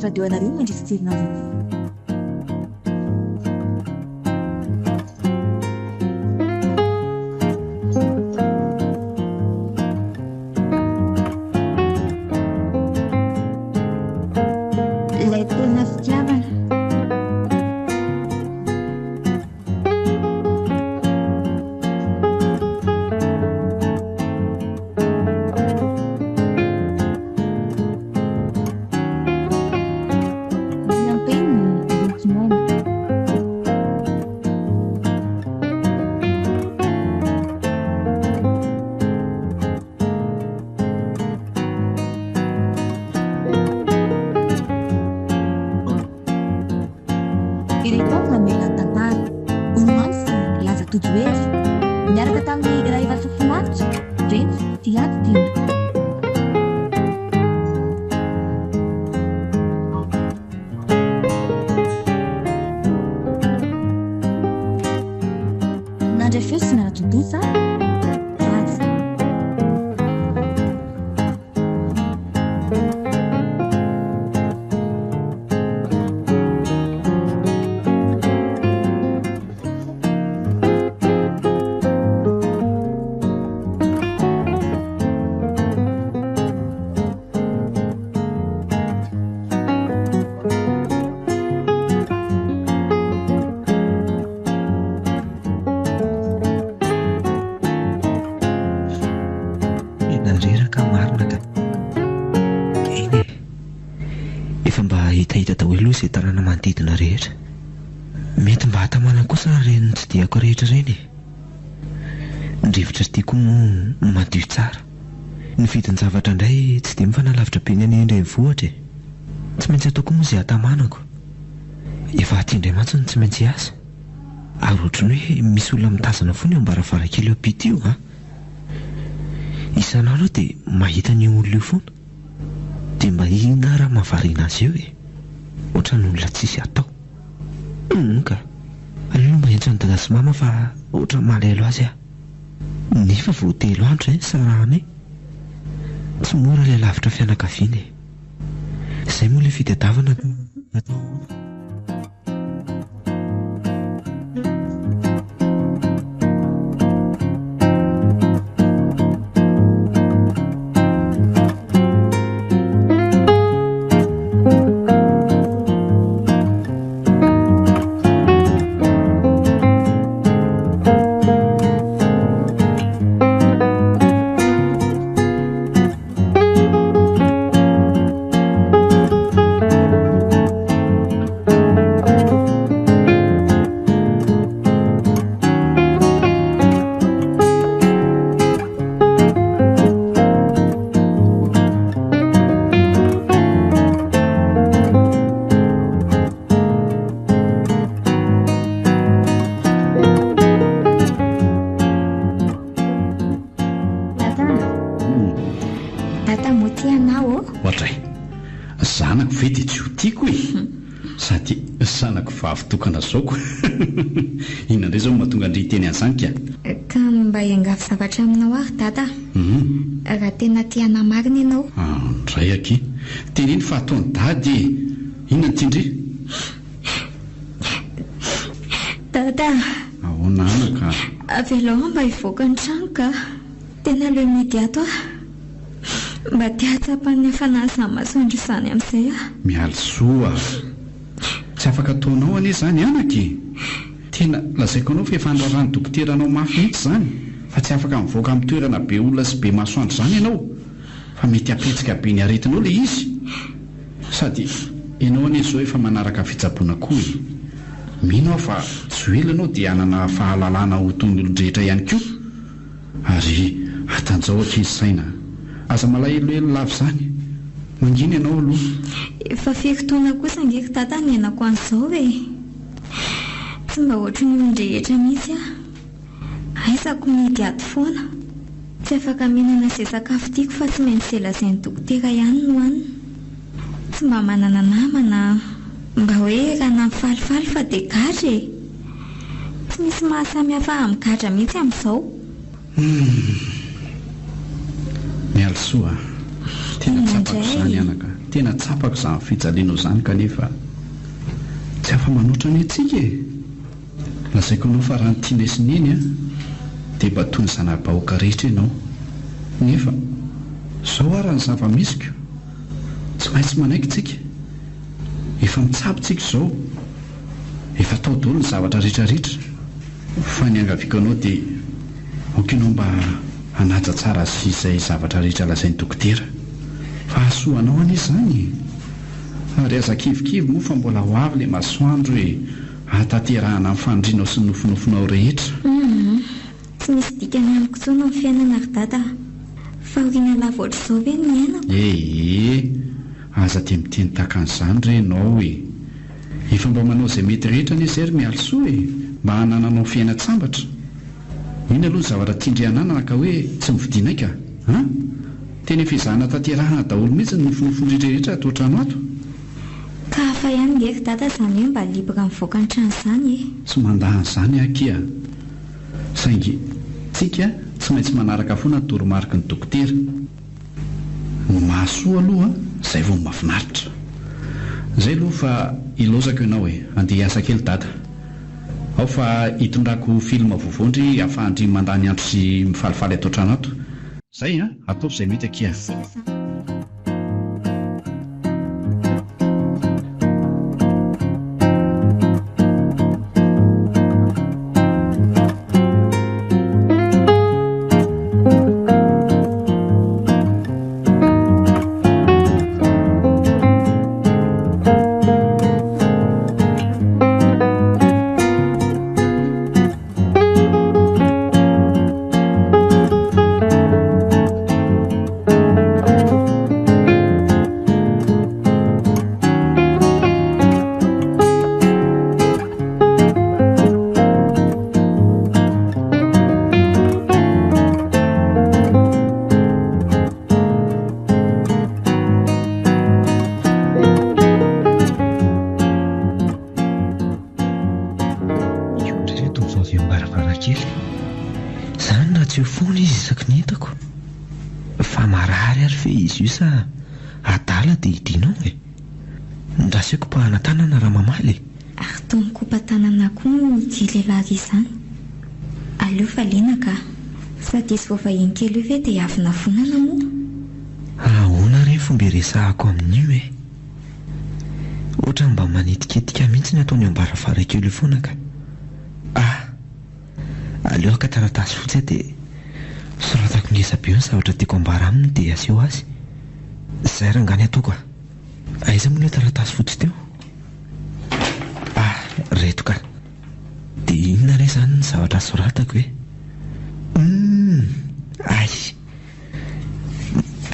radio anareo mandrisiterina ilay tena fitiavana ireto namelan'ny tantara olomansy laza tojoery miaraka tamin'ny raha efa sofinaritra reny tiaty tina nandray fesina ratodosa ratsy reraka marina ka eny efa mba hitahita daholo aloha izay tanàna manodidina rehetra mety mba hatamana kosa reny tsy diako rehetra ireny ny rivotra sy tiako moa madio tsara ny vidiny zavatra indray tsy dia mifanalavitra be ny any andrenivohitra tsy maintsy ataoko moa izay hatamanako efa hatindray mantsiny tsy maintsy asa ary ohatrany hoe misy olona mitazana foana eo ambaravarakely eo ampita io a isan'andro dia mahita ny olona io foana dia mba ina raha mahavariana azy eo ohatrany olona tsisy atao ka aleo mba entrany dada sy mama fa ohatra malelo azy nefa vao telo andro sarahany tsy mora ilay lavitra fianakaviana izay moa ilay fitadiavana atao zanako ve dia tsy ho tiako sady zanako vavy-tokana zaoko inona indray izao mahatonga andry teny an'izany ka mba hiangavy zavatra aminao ary dada raha tena tiana marina ianao ndray aky teneny fa ataony dady inona tiandry dada ahoana anaka avelao mba hivoaka ny trano ka tena leo midy ato mba tiatsapany efanasa masoandro izany amin'izay mialy soa tsy afaka ataonao anie izany anaky tena lazaiko anao fa efa andrarany dokteranao mafy mihitsy izany fa tsy afaka mivoaka amin'ny toerana be olona sy be masoandro izany ianao fa mety apetsika be ny aretinao ilay izy sady ianao anie izao efa manaraka fitsaboana koa mino aho fa tsy oela anao dia anana fahalalana ho ton'olon-drehetra ihany koa ary atanjao ankizy saina aza malahelohelo lava izany mangina ianao aloha efa firy-taona kosa ngeky tata ny anako an'izao tsy mba ohatry ny olon-drehetra mihitsy aizako midy ato foana tsy afaka mihinana izay sakafo tiako fa tsy maintsy zelazain'ny dokotera ihany no anina tsy mba manana namana mba hoe raha nampifalifaly fa dia gadra tsy misy mahasamihafa amin'ny gadra mihitsy amin'izao mialy soa tena tsapako izany anaka tena tsapako izany fijaliana izany kanefa tsy afa-manoatra ny antsika e. Lazaiko anao fa raha ny tiana isineny dia mba toy ny zana-bahoaka rehetra ianao. Nefa izao ary ny zava-misiko tsy maintsy manaiky tsika. Efa mitsapitsika izao, efa tao daholo ny zavatra rehetrarehetra. Fa ny angaviako anao dia okanao mba hanaja tsara sy izay zavatra rehetra lazain'ny dokotera. Fa hasoanao anie izany. Ary aza kivikivy moa fa mbola ho avy ilay masoandro hoe hataterahana amin'ny fandrianao sy ny nofinofinao rehetra. Tsy misy dikany amiko intsony amin'ny fiainana ry dada. Fa oriana lava ohatr'izao ve ny iainako? Aza dia miteny tahaka an'izany re ianao hoe efa mba manao izay mety rehetra anie izay ry mialosoa mba hanananao fiaina-tsambatra. Iny aloha ny zavatra tindrianana ka hoe tsy mividiana ka. Teny efa izahana tanterahana daholo mihitsy ny nofinofiny rehetra ato an-trano ato. Ka hafa ihany nge ry dada izany hoe mba libra mivoaka ny trano izany e. Tsy mandahan'izany akia. Saingy tsika tsy maintsy manaraka foana ny toromarika ny dokotera. Ny mahasoa aloha izay vao mahafinaritra. Izay aloha fa ilaozako ianao andeha hiasa kely dada. Ao fa hitondrako filma vovoandry ahafahandry mandany andro sy mifalifaly ato an-trano ato. Izay ataovy izay mety akia. Izany raha tsy ho foana izy isaky ny hitako. Fa marary ary fe izy io sa adala dia hidinao ndrasiko pahana tanana raha mamaly. Ary toa mikopa tanana koa no tia lehilahy izany. Aleo fa lena ka sady izy vao kely io ve dia avy nafonana moa. Ahoana re fomba iresahako amin'io ohatra mba manetiketika mihitsy ny ataony ambaravarana io foana ka. Aleo ka taratasy fotsy dia soratako ngeza be ny zavatra tiako ambara aminy dia aseho azy. Izay rangany ataoko aiza moa ilay taratasy fotsy teo? Reto ka. Dia inona re izany ny zavatra soratako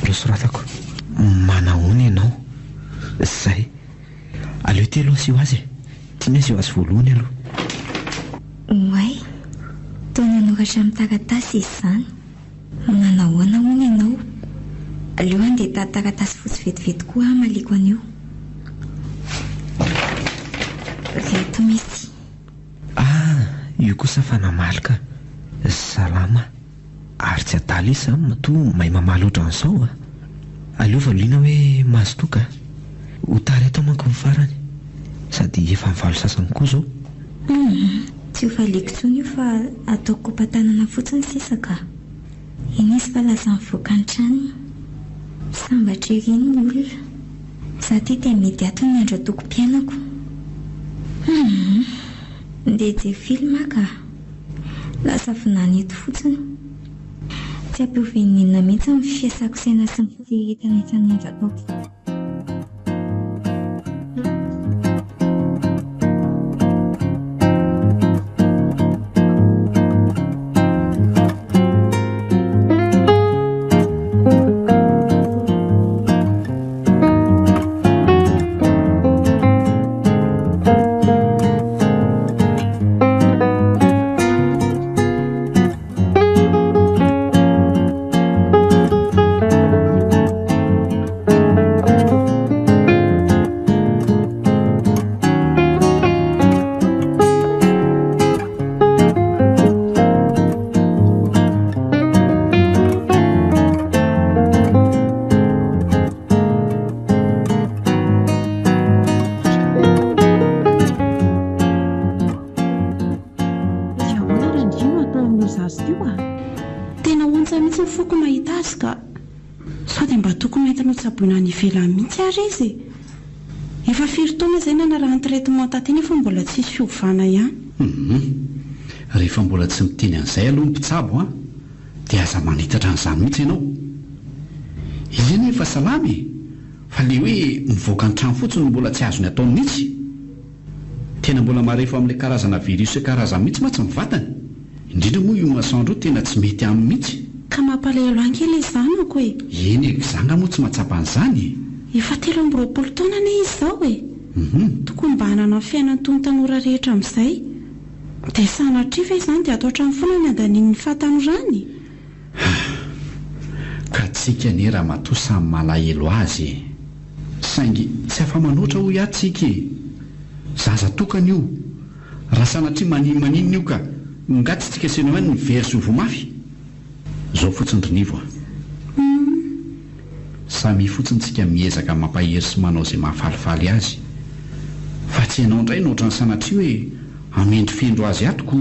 Ireo soratako manahoana ianao. Izay aleo ty aloha aseho azy tiana aseho azy voalohany aloha. Oay, toa nanoratra amin'ny taratasy izy izany. Nanahoana hono ianao? Aleo andeha taratasy fotsy vetivety koa maliko an'io. Reto misy. Io kosa fa namalika. Salama. Ary tsy adala izy izany matoa mahay mamaly ohatran'izao Aleo valiana hoe mazotoka. Ho tareto manko ny farany. Sady efa mivalo sasany koa izao. Tsy ho valiko intsony io fa ataoko kopa-tanana fotsiny sisaka. Iny izy fa lasa mivoaka ny trano. Sambatra ery ny olona. Za ty dia mety ato ny andro atoko mpiainako. Ndeha jery film ka. Lasa finany eto fotsiny. Tsy ampihoveninina mihitsy amin'ny fiasako saina sy ny fitiritana isan'andro ataoko. andrino atao amin'ny zasio a. Tena ontsa mihitsy ny foko mahita azy ka sao dia mba tokony entinao tsaboina ny ivelany mihitsy ary izy. Efa firy taona izay nanarahany traitement tateny efa mbola tsy hisy fiovana ihany. Rehefa mbola tsy miteny an'izay aloha ny mpitsabo a dia aza manitatra an'izany mihitsy ianao. Izy eny efa salamy fa le hoe mivoaka ny trano fotsiny mbola tsy azony ataony mihitsy. Tena mbola marefa amin'ilay karazana virus karazana mihitsy ma tsy mivatana. Indrindra moa io masoandro tena tsy mety aminy mihitsy. Ka mampalahelo ankely izanako e. Eny zanga moa tsy mahatsapa an'izany. Efa 13 taona ne izy izao e. Tokony mba hanana fiainany toy ny tanora rehetra amin'izay. Dia sanatria ve izany dia atao hatrany foana ny andanian'ny fahatanorany. Ka tsika anie raha matoa samy malahelo azy. Saingy tsy afa-manoatra ho iahy tsika e. Zaza tokana io. Raha sanatria maninona io ka ngatsy tsika seno any ny very sy vomafy. Zao fotsiny rinivo a. Samy fotsiny tsika miezaka mampahery sy manao izay mahafalifaly azy. Fa tsy ianao indray nohatra ny sanatria hoe hamendry fendro azy atoko.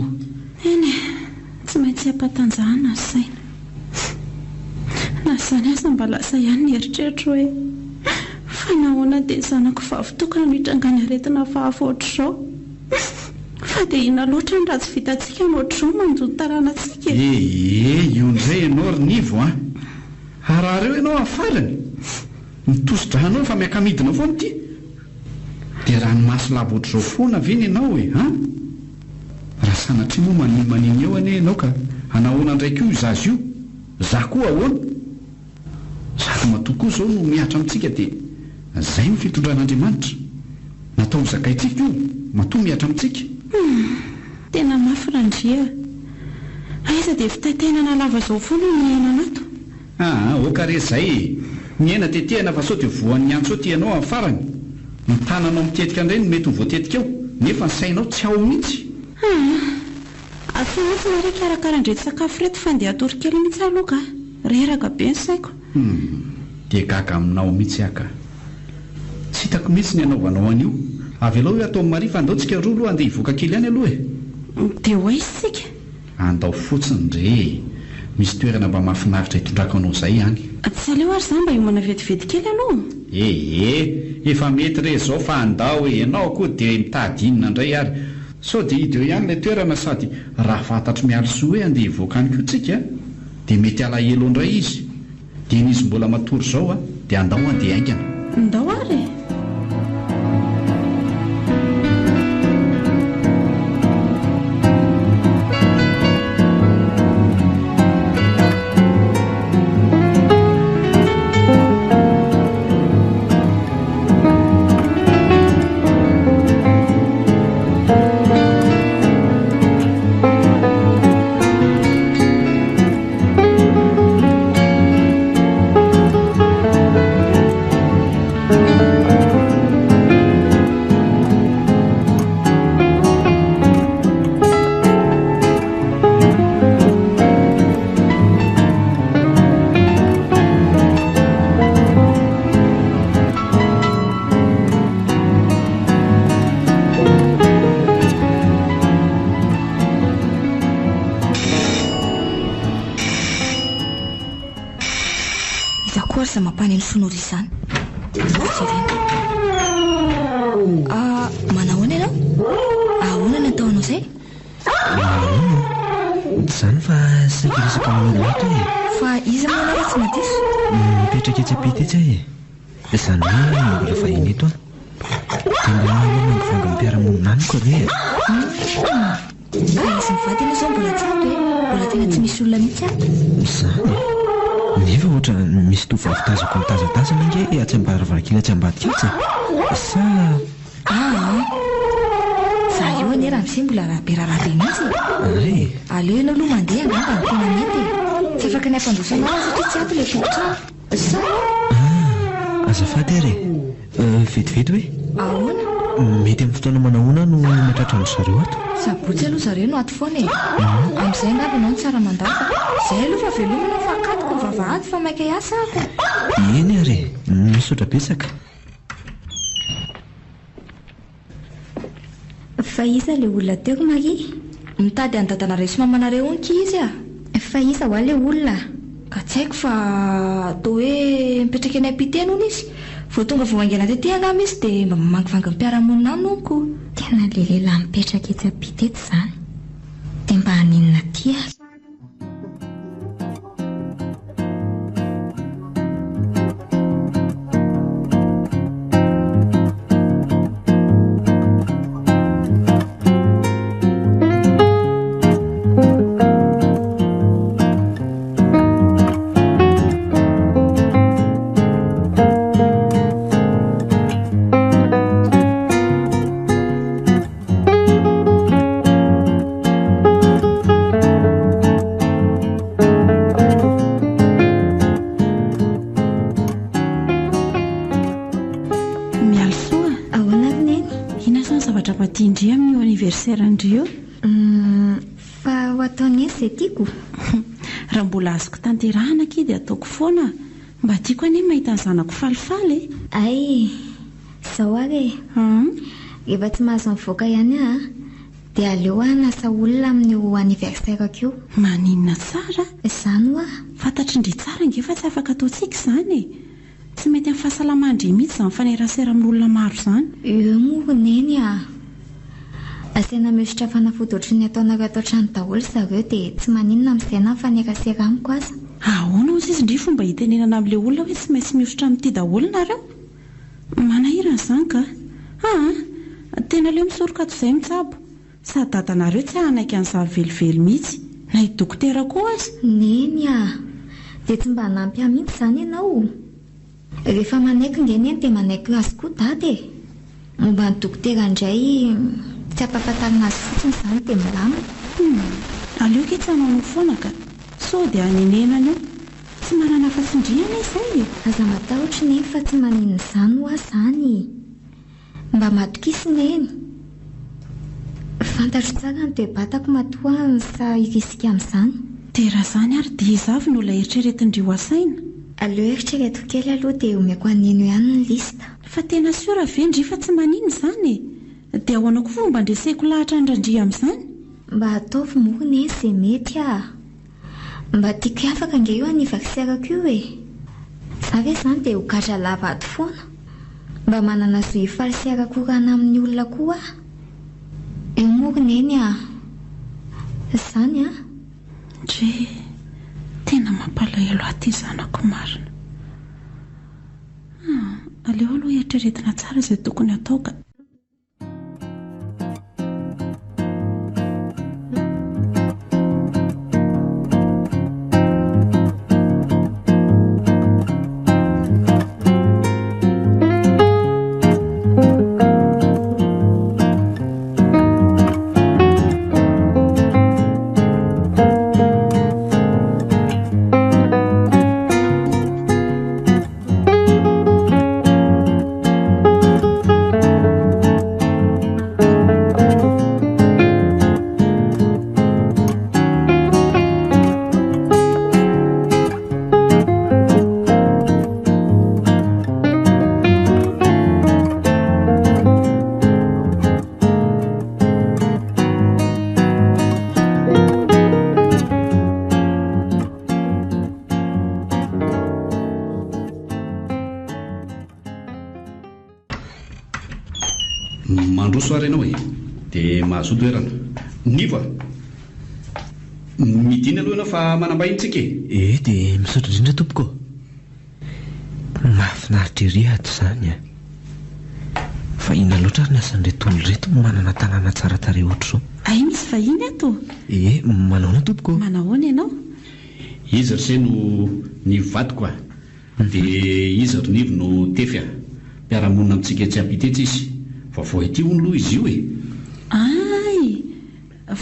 Eny tsy maintsy hampatanjahana ny saina. Na izany aza mba lasa ihany ny eritreritro hoe fa nahoana dia zanako vavy tokana no hitrangany aretina fahafa ohatr'izao. Fa dia ina loatra ny ratsy vitantsika nohatr'izao manjono taranantsika. Io indray ianao rinivo a. Rahareo ianao amin'ny farany mitosodranao fa miakamidina foana ity. Dia raha ny maso lava ohatr'izao foana ve ny ianao e ha? Raha sanatria moa maninona eo anie ianao ka hanahoana ndraiky io zazy io. Za koa ahoana. Sady matoa koa izao no mihatra amintsika dia izay ny fitondran'Andriamanitra. Natao zakaintsika io matoa mihatra amintsika. Tena mafy randria. Aiza dia fitaitenana lava izao foana ny aina anato. Oka re izay. Miaina tetehana fa sao dia voan'ny antso ty ianao amin'ny farany. Ny tananao mitetika indray no mety ho voatetika eo nefa ny sainao tsy ao mihitsy. Afa mihitsy marika arakaran-drety sakafo reto fa andeha atory kely mihitsy aloha ka. Reraka be ny saiko. Dia gaga aminao mihitsy aka. Tsy hitako mihitsy ny anaovanao an'io. Avy aloha hoe atao marifa andao tsika roa aloha andeha hivoaka kely ihany aloha e. Dia ho aiza isika? Andao fotsiny re. Misy toerana mba mahafinaritra hitondraka anao izay ihany. Tsy aleo ary izany mba hiomana vetivety kely aloha. Efa mety re izao fa andao e. Ianao koa dia mitady inona indray ary. Sao dia hideo ihany ilay toerana sady raha fantatry mialosoa hoe andeha hivoaka any koa tsika dia mety alahelo indray izy. Dia n'izy mbola matory izao dia andao andeha aingana. Andao ary e. Mampany ny sonora izany. Manahoana ianao? Ahoana ny ataonao izay? Izany fa sakiresaka manao loatra e. Fa iza moa ianao tsy madiso? Mipetraka etsy apita etsy e. Izany hoe mbola vahiny eto aho. Dia mbola mangivanga ny mpiara-monina amiko re. Ka izy mivady ianao izao mbola tsy ato e. Mbola tena tsy misy olona mihitsy ato. Izany nefa ohatra misy tovavy tazako mitazatazana inge atsambaravakila tsy ambadika etsy sa za io anie raha misy mbola rahabe mihitsy. Aleo ianao aloha mandeha angamba ny tena mety tsy afaka ny ampandrosanao satria tsy ato ilay tokotrano sa azafady ary vetivety hoe ahoana mety amin'ny fotoana manahoana no matratra ny zareo ato. Sabotsy aloha zareo no ato foana e. Amin'izay angamba ianao ny tsara mandafa. Izay aloha fa velominao fa akatoko ny vavahady fa maika hiasa ako. Eny ary misaotra betsaka. Fa iza ilay olona teoko Maria? mitady an-dadanareo sy mamanareo onky izy Fa isa ho ilay olona ka tsy haiko fa toa hoe mipetraka eny ampiteny hono izy vao tonga vao aingana tety angama izy dia mba mamangivangy ny mpiaramonina any nonko. Tena le lehilahy mipetraka etsy ampita eto izany dia mba haninona ty ahy. Indria amin'io anniversaire andrio fa ho ataony izay tiako raha mbola azoko tanterahana key dia ataoko foana mba tiako anie mahita ny zanako falifaly ay izao ary rehefa tsy mahazo mivoaka ihany dia aleo nasa olona amin'io anniversaire io maninona tsara izany ho fantatry indri tsara ngefa tsy afaka ataontsika izany tsy mety amin'ny fahasalamandry mihitsy izany fanerasera amin'olona maro izany morony eny asaina mihositra fanafody ohatry ny ataonareo atao trano daholo zareo dia tsy maninona amin'izay na fanerasera amiko aza ahoana ozy izy ndri fomba hitenenana amin'ilay olona hoe tsy maintsy mihositra amin'ity daholo nareo manahirana izany ka tena leo misoroka toy izay mitsabo sady dadanareo tsy hanaiky an'izany velively mihitsy na dokotera koa azy neny dia tsy mba hanampy ahy mihitsy izany ianao rehefa manaiky ngeny eny dia manaiky azy koa dady momba ny dokotera indray tsy ampahafantarina azy fotsiny izany dia milama aleo ke tsy hanao foana ka sao dia hanenenana io tsy manana fasindriana izay aza matahotra neny fa tsy maninona izany ho izany mba matokisina eny fantatro tsara ny toe-batako matoa sa irisika amin'izany dia raha izany ary dia izavy no ilay eritreretindrio asaina aleo eritrereto kely aloha dia omeko aneno ihany ny lista fa tena siora vendry fa tsy manino izany dia ahoana koa fomba andreseko lahatra ndrandria amin'izany mba ataovy morona eny izay mety mba tiako afaka nge io anniversaire-ko io zavy izany dia ho gadra lava ato foana mba manana zo ifalisiara korana amin'ny olona koa eo morona eny izany ndre tena mampalahelo aty zanako marina aleo aloha eritreretina tsara izay tokony ataoka mandroso ary ianao dia mahazo toerana niva midina aloha ianao fa manambahintsika dia misaotra indrindra tompoko mahafinaritra ery ato izany fa ina loatra ary ny asan'reto olo reto manana tanàna tsara tare ohatr' izao ay misy vahiny ato manahoana tompoko manahoana ianao izy ry no ny vadiko dia izy ry nivo no tefy mpiaramonina amintsika tsy ampitetsy izy fa vao ety hono loha izy io ay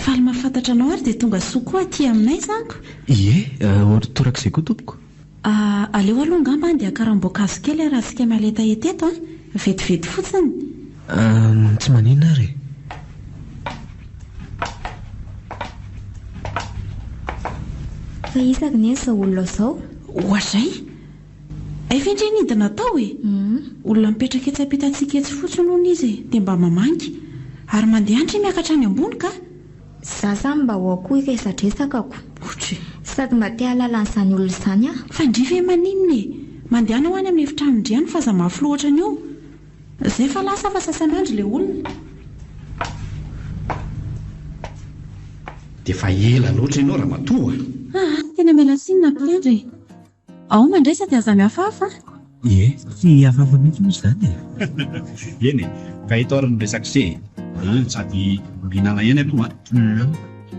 faly mahafantatra anao ary dia tonga soa koa aty aminay zaniko ohatra torak'izay koa tompoko aleo aloha ngamba dia karam-boankazo kely raha sika maleta eteto vetivety fotsiny tsy maninona ary fa isaka ny eza olona izao oazay ayfindre nidina atao olona mipetraka etsy ampitantsika etsy fotsiny hono izy dia mba mamangy ary mandeha andry miakatra any ambony ka Za zany mba ho akoho ikaizadresakako Otry. sady mba te hahalala n'izany olona izany a. Fa ndrify maninona e? Mandehana ho any amin'ny efitranon-driany fa za mafy loatra ny io. Zay fa lasa fa sasan'andro ilay olona. Dia fa ela loatra ianao raha matoa. Tena mela sinina mpiandry. Ao mandresa dia aza mihafahafa. Ie, tsy hafahafa mihitsy moa izany e. Eny e, ka hitorany resaka se. Sady mihinana eny aloha.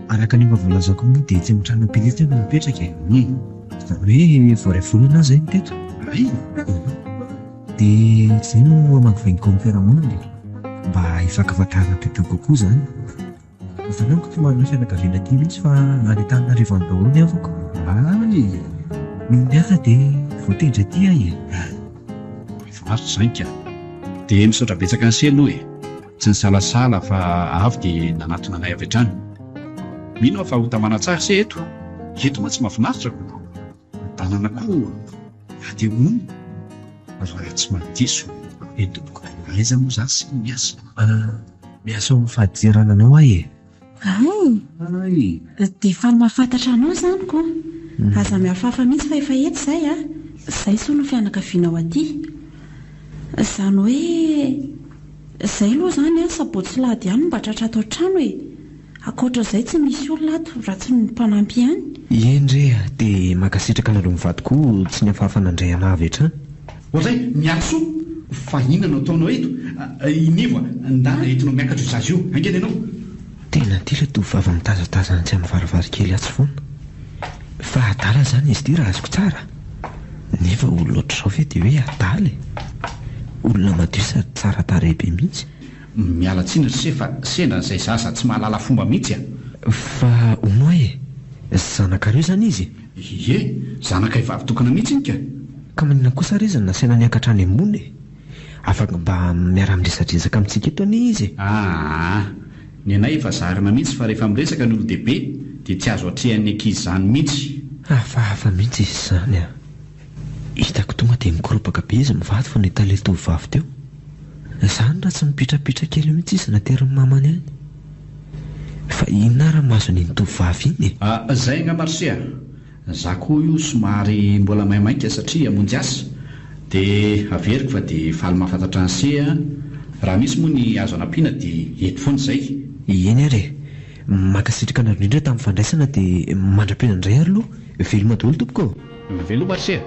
Araka ny mba voalazako moa dia tsy mitrano pilitra no mipetraka e. Hoe voray volana zay ny teto. Dia izay no amakivaingiko amin'ny fiarahamonina mba hifankafatarana bebe kokoa izany. Fanamiko tsy manana fianakaviana aty mihitsy fa anetana rehefa ny daholo ny avako. Ny asa dia voatendry aty ahy e. Mahazo izany ka. Dia misaotra betsaka ny se aloha e. Tsy ny salasala fa avy dia nanatona anay avy hatrany. Mino aho fa ho tamana tsara se eto. Eto ma tsy mahafinaritra ko. Tanana koa. Dia hono. Raha tsy mandiso. Tompoko. Aiza moa za sy miasa. Miasa amin'ny fahadiserana anao ahy e. Ay. Dia fa mahafantatra anao izany ko. Aza mihafahafa mihitsy fa efa eto izay a. Izay so no fianakavianao aty. Izany hoe izay aloha izany a sabotsy lahady ihany mba tratra atao trano e. Akoatra izay tsy misy olona ato raha tsy ny mpanampy ihany. Endre dia makasitraka anareo mivady koa tsy ny hafahafa nandray anah avy hatrany. Ohatray miaso fa inona no ataonao eto? Inivo ndana entinao miakatra zazy io. Angena ianao. Tena tila tovovavy mitazatazana tsy amin'ny varavarankely atsy foana. Fa adala izany izy ity raha azoko tsara. Nefa olona ohatr'izao ve dia hoe adala e. Olona madio sady tsara tarehy be mihitsy. Miala tsiny se fa sendra izay zaza tsy mahalala fomba mihitsy a. Fa ono e, zanakareo izany izy. Ie, zanaka vavy tokana mihitsy iny ka. Ka manina kosa rezany nasaina niakatra any ambony e. Afaka mba miara-miresadresaka amintsika eto anie izy. Ny anay efa zarina mihitsy fa rehefa miresaka ny olodehibe dia tsy azo atrehan'ny ankizy izany mihitsy. Hafahafa mihitsy izy izany a. Hitako tonga dia mikoropaka be izy mivady fa nahita ilay tovovavy teo. Izany raha tsy mipitrapitra kely mihitsy izy nateriny mamany any. Fa inona raha mahazo an'iny tovovavy iny e? Izay angamarosia. Za koa io somary mbola maimaika satria amonjy asa. Dia averiko fa dia faly mahafantatra ny se a. Raha misy moa ny azo anampiana dia eto foana izay. Eny ary e. Makasitraka anareo indrindra tamin'ny fandraisana dia mandra-pena indray ary aloha. Veloma daholo tompoko. Veloma se.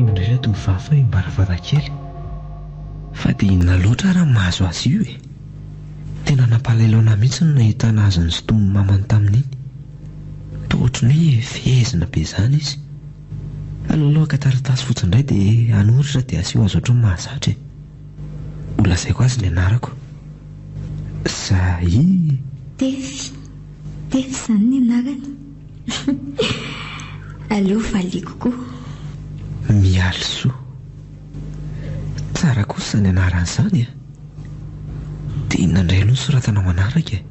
Indray tovovavy imbaravarakely. Fa dia inona loatra raha mahazo azy io e. Tena nampahalailao mihitsy no nahitana azy ny zotomy mamany tamin'iny. Toa ohatrany hoe fehezina be izany izy. Alohalohaka taratasy fotsiny indray dia anoritra dia aseho azy ohatrany mahazatra e. Ho lazaiko azy ny anarako. Zay Tefy izany ny anarany. Aleo valiko koa. Mialosoa. Tsara kosa ny anaran'izany a. Dia inona indray aloha soratana manaraka e.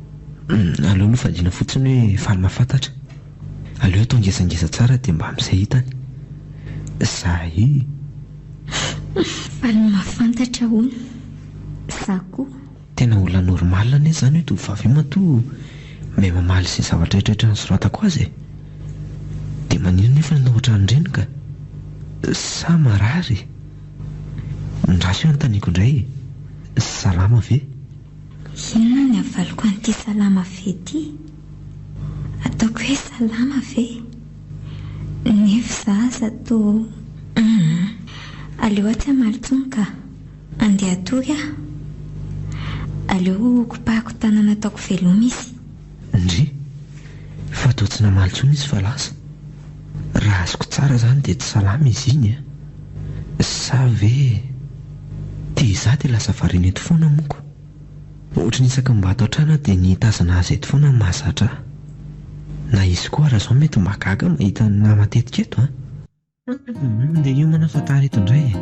Aleo fadiana fotsiny hoe faly mahafantatra. Aleo atao ngezangeza tsara dia mba amin'izay hitany. Zay faly mahafantatra hono. Za koa. Tena olona normalina anie izany hoe tovovavy io matoa mahay mamaly izay zavatra rehetra nosoratako azy e. Dia maninona nefa nanao ohatran'ireny ka? Sa marary. Ndraso io anontaniako indray. Salama ve? Inona ny avaliko an'ity salama ve ity? Ataoko hoe salama ve? Nefa za toa Aleo tsy hamalitsony ka andeha atory a. Aleo kopahako tanana ataoko veloma izy. Ndry fa atao tsy namalitsony izy fa lasa. Raha azoko tsara zany dia tsy salama izy iny a. Sa ve tia izaho dia lasa variana eto foana moko. Ohatra ny isaka mba ato an-trano dia ny tazana azy eto foana mahazatra ahy. Na izy koa raha izao mety mahagaga mahita na matetika eto a. Dia io manafantara eto indray.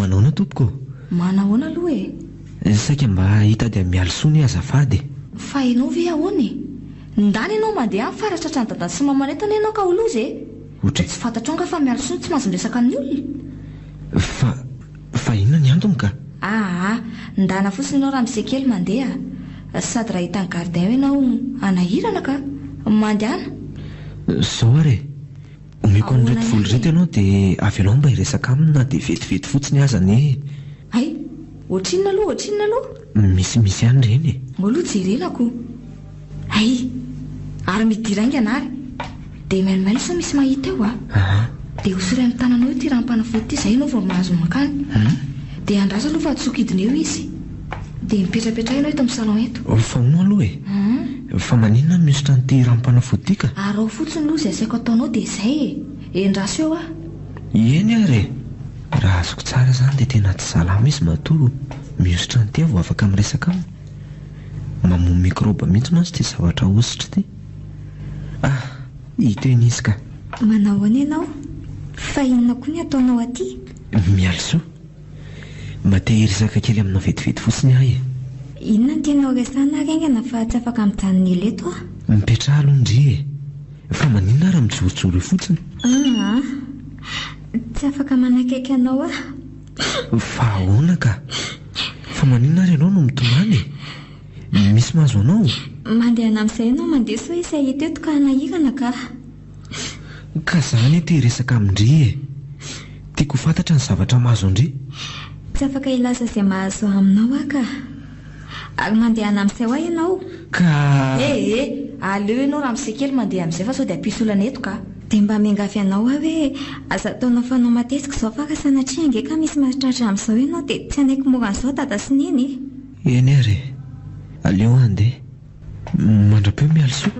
Manaona tompoko? Manahoana aloha e? Saika mba hitady mialosony azafady. Fa ianao ve ahoana e? Ndany ianao mandeha amin'ny faratra trany dadany sy mamanentana ianao ka oloza e? Tsy fantatrao nga fa mialosony tsy mahazo miresaka amin'ny olona. Fa inona ny antony ka? Ndana fotsiny ianao raha misy kely mandeha. Sady raha hitany gardien ianao anahirana ka mandehana. Sao are omeko an'ireto voly reto ianao dia avy ianao mba hiresaka aminy na dia vetivety fotsiny azany. Ay, ohatrinona aloha? Misy ihany ireny. Aloha jerenako. Ay, ary midira ainga dia mailmail sa misy mahita eo dia hosoray amin'ny tananao ity ranom-panafody ity izay ianao vao mahazo makany. Dia andrasa aloha fa atsokidina eo izy dia mipetrapetra ianao eto amin'ny salon eto. Fa hono aloha e? Fa maninona mihosotra n'ity ranom-panafody ity ka? Arao fotsiny aloha izay asaiko ataonao dia izay e. Endraso eo Eny ary raha azoko tsara zany dia tena tsy salama izy matoa mihosotra n'ity vao afaka miresaka aminy. Mamono mikroba mihitsy mantsy ty zavatra hosotra ity. Hiteny izy ka. Manao any ianao? Fa inona koa ny ataonao aty? Mialso. Mba te hiresaka kely aminao vetivety fotsiny ahy e. Inona ny tianao resana rengana fa tsy afaka mijanona ela eto Mipetraha alondry e. Fa maninona raha mijorojoro fotsiny? Tsy afaka manakaiky anao Fa ahoana ka? Fa maninona ary ianao no mitomany e? Misy mahazo anao? Mandeha amin'izay ianao mandeha soa isay hita eto ka nahirana ka. Ka zany te hiresaka amindry e. Tiako fantatra ny zavatra mahazo andry. Tsy afaka ilaza izay mahazo aminao ka. Ary mandeha amin'izay hoa ianao. Ka aleo ianao raha misy kely mandeha amin'izay fa sao dia hampisy olana eto ka. Dia mba miangavy anao hoe aza ataonao fanao matesika izao fa sanatria ange ka misy mahatratra amin'izao ianao dia tsy anaiko mora an'izao dada sy neny. Eny ary aleo andeha mandra-peo mialso.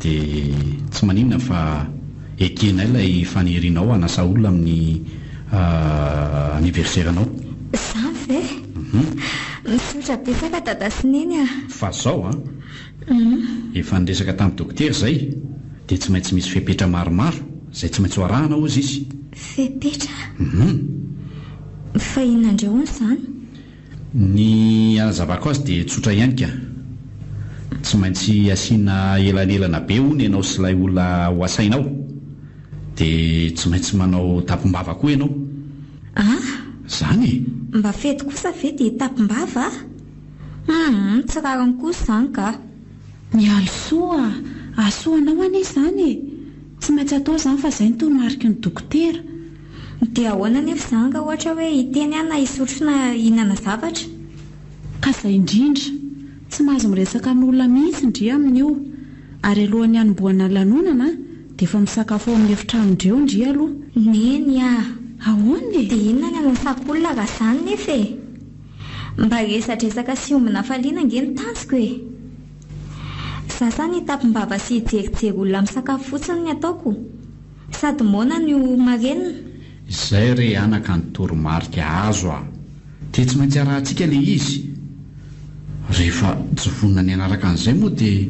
Dia tsy maninona fa ekenay ilay fanerinao hanasa olona amin'ny anniversairenao. Izany ve? Misotra besaka dada sy neny Fa zao efa niresaka tamin'ny dokotera izay dia tsy maintsy misy fepetra maromaro izay tsy maintsy hoarahana ozy izy. Fepetra? Fa inonandreony izany? Ny anazavako azy dia tsotra ihany ka. Tsy maintsy asiana elanelana be hono ianao sy ilay olona ho asainao, dia tsy maintsy manao tapimbava koa ianao. Zany mba fety kosa ve dia tapimbava? Tsy rariny kosa izany ka. Mialosoa asoanao anie izany tsy maintsy atao izany fa izay no toromarika ny dokotera. Dia ahoana nefa izany raha ohatra hoe hiteny ana hisotro na hihinana zavatra? Ka izay indrindra tsy mahazo miresaka amin'olona mihitsy ndria amin'io, ary alohan'ny hanomboana lanonana dia efa misakafo ao amin'ny efitrano ndria aloha. Neny ahoana dia inona ny anasak'olona raha izany nefa e? Mba resadresaka sy ombina faliana nge ny tanjoko e. Sasa ny tapimbava sy hijerijery olona misakafo fotsiny ny ataoko, sady moana no marenina. Izay re anaka ny toromarika azo dia tsy maintsy arahantsika ilay izy. Rehefa tsy vonona ny anaraka an'izay moa dia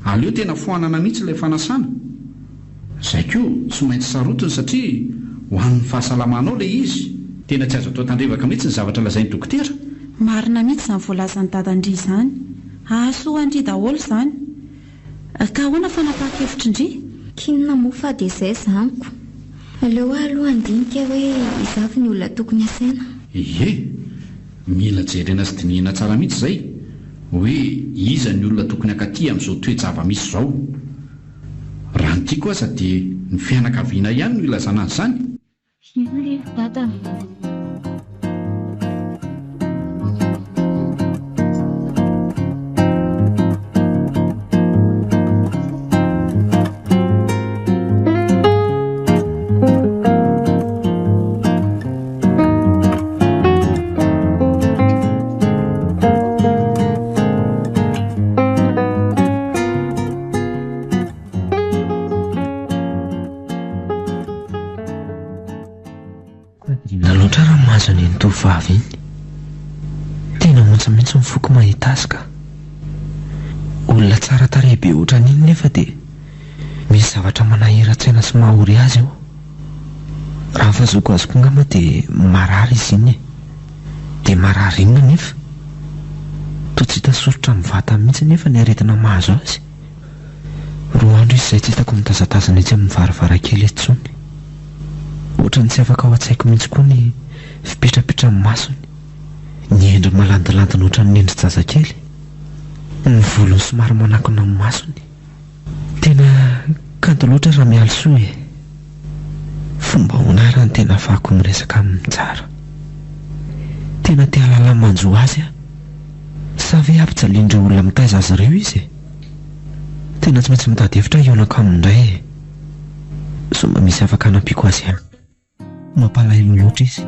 aleo tena foanana mihitsy ilay fanasana. Izay koa tsy maintsy sarotiny satria ho an'ny fahasalamanao ilay izy. Tena tsy azo atao tandrevaka mihitsy ny zavatra lazain'ny dokotera. Marina mihitsy izany voalazan'ny dadandry izany, ahasoandry daholo izany. Ka ahoana fanapaka-hevitra indri? Kinona moa fa dia izay zaniko. Aleo aloha andinika hoe izavy ny olona tokony asaina. Mila jerena sy dinihina tsara mihitsy izay hoe iza ny olona tokony akaty amin'izao toe-java misy izao. Raha ny tiako aza dia ny fianakaviana ihany no ilazana an'izany. Dada. Naloatra raha mazony ny tovavy iny, tena montsamintso mifoky mahita azy ka. Olona tsara tarehy be ohatran'iny nefa dia misy zavatra manahira-tsaina sy mahory azy eo. Raha fazoko azoko ngamba dia marary izy iny, dia marary inona nefa. Toa tsy hita soritra mivata mihitsy nefa ny aretina mahazo azy. Roa andro izy izay tsy hitako mitazatazana etsy amin'ny varavarakely etsony. Ohatrany tsy afaka ao an-tsaiko mihitsy koa ny fipetrapetra amin'ny masony, ny endry malandilandina ohatran'ny endry zazakely, ny volony somary manakona amin'ny masony. Tena kanto loatra raha mialosoa e. Fomba hoana raha ny tena ahafahako miresaka amin'ny tsara. Tena te halala manjo azy sa ve ampijalindreo olona mitaiza azy ireo izy e. Tena tsy maintsy mitady hevitra ionako amin'indray e. Somba misy afaka hanampiako azy ihany. Mampalahelo loatra izy.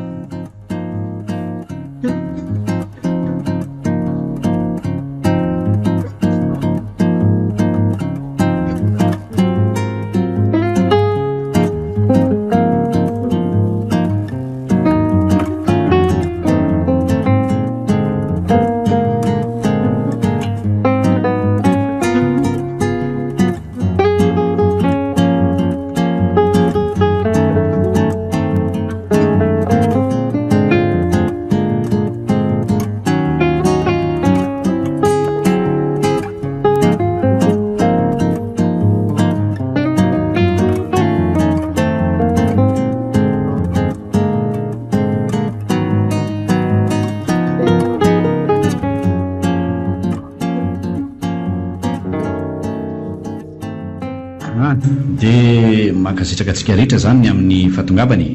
Dia mankasitraka antsika rehetra izany ny amin'ny fahatongavany.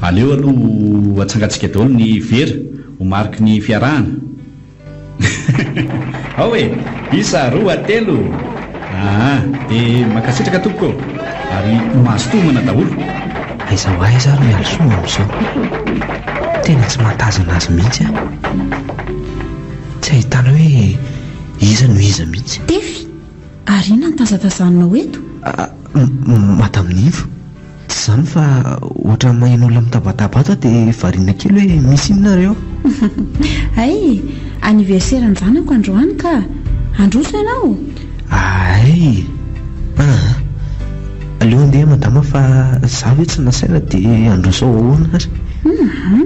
Aleo aloha atsangatsika daholo ny vera ho mariky ny fiarahana. Ao e, isa roa telo. Dia mankasitraka tompoko ary mahazo tomana daholo. Aiza ho aiza ary mialosoa amin'izao. Tena tsy mahatazana azy mihitsy a. Tsy ahitana hoe iza no iza mihitsy. Tefy, ary inona ny tazatazanao eto? Madame Nivo, tsy izany fa ohatra maheno olona mitabatabata dia variana kely hoe misy inonareo. Ay, aniverseran'ny zanako androany ka androso ianao. Ay, aleo andeha madama fa zaho hoe tsy nasaina dia androso ahoana azy.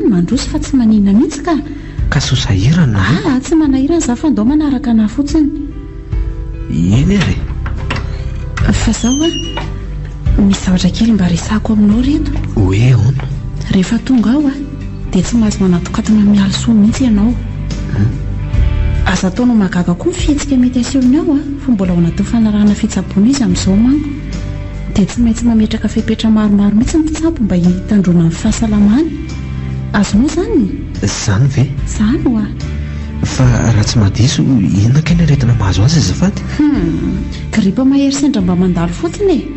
Mandroso fa tsy manina mihitsy ka sosahirana tsy manahirana za fa ndao manaraka na fotsiny. eny ary fa zaho misy zavatra kely mba resako aminao reto. hoe ahoana? Rehefa tonga aho dia tsy mahazo manatokatana mialo soa mihitsy ianao. Aza ataonao magaga koa fihetsika mety asehony ao fa mbola ao anaty fanarahana fitsaboana izy amin'izao manko dia tsy maintsy mametraka fepetra maromaro mihitsy ny mpitsabo mba hitandrona amin'ny fahasalamany. Azonao zany? Zany ve? Zany fa raha tsy madiso inona keny aretina mahazo azy azafady? Gripa mahery sendra mba mandalo fotsiny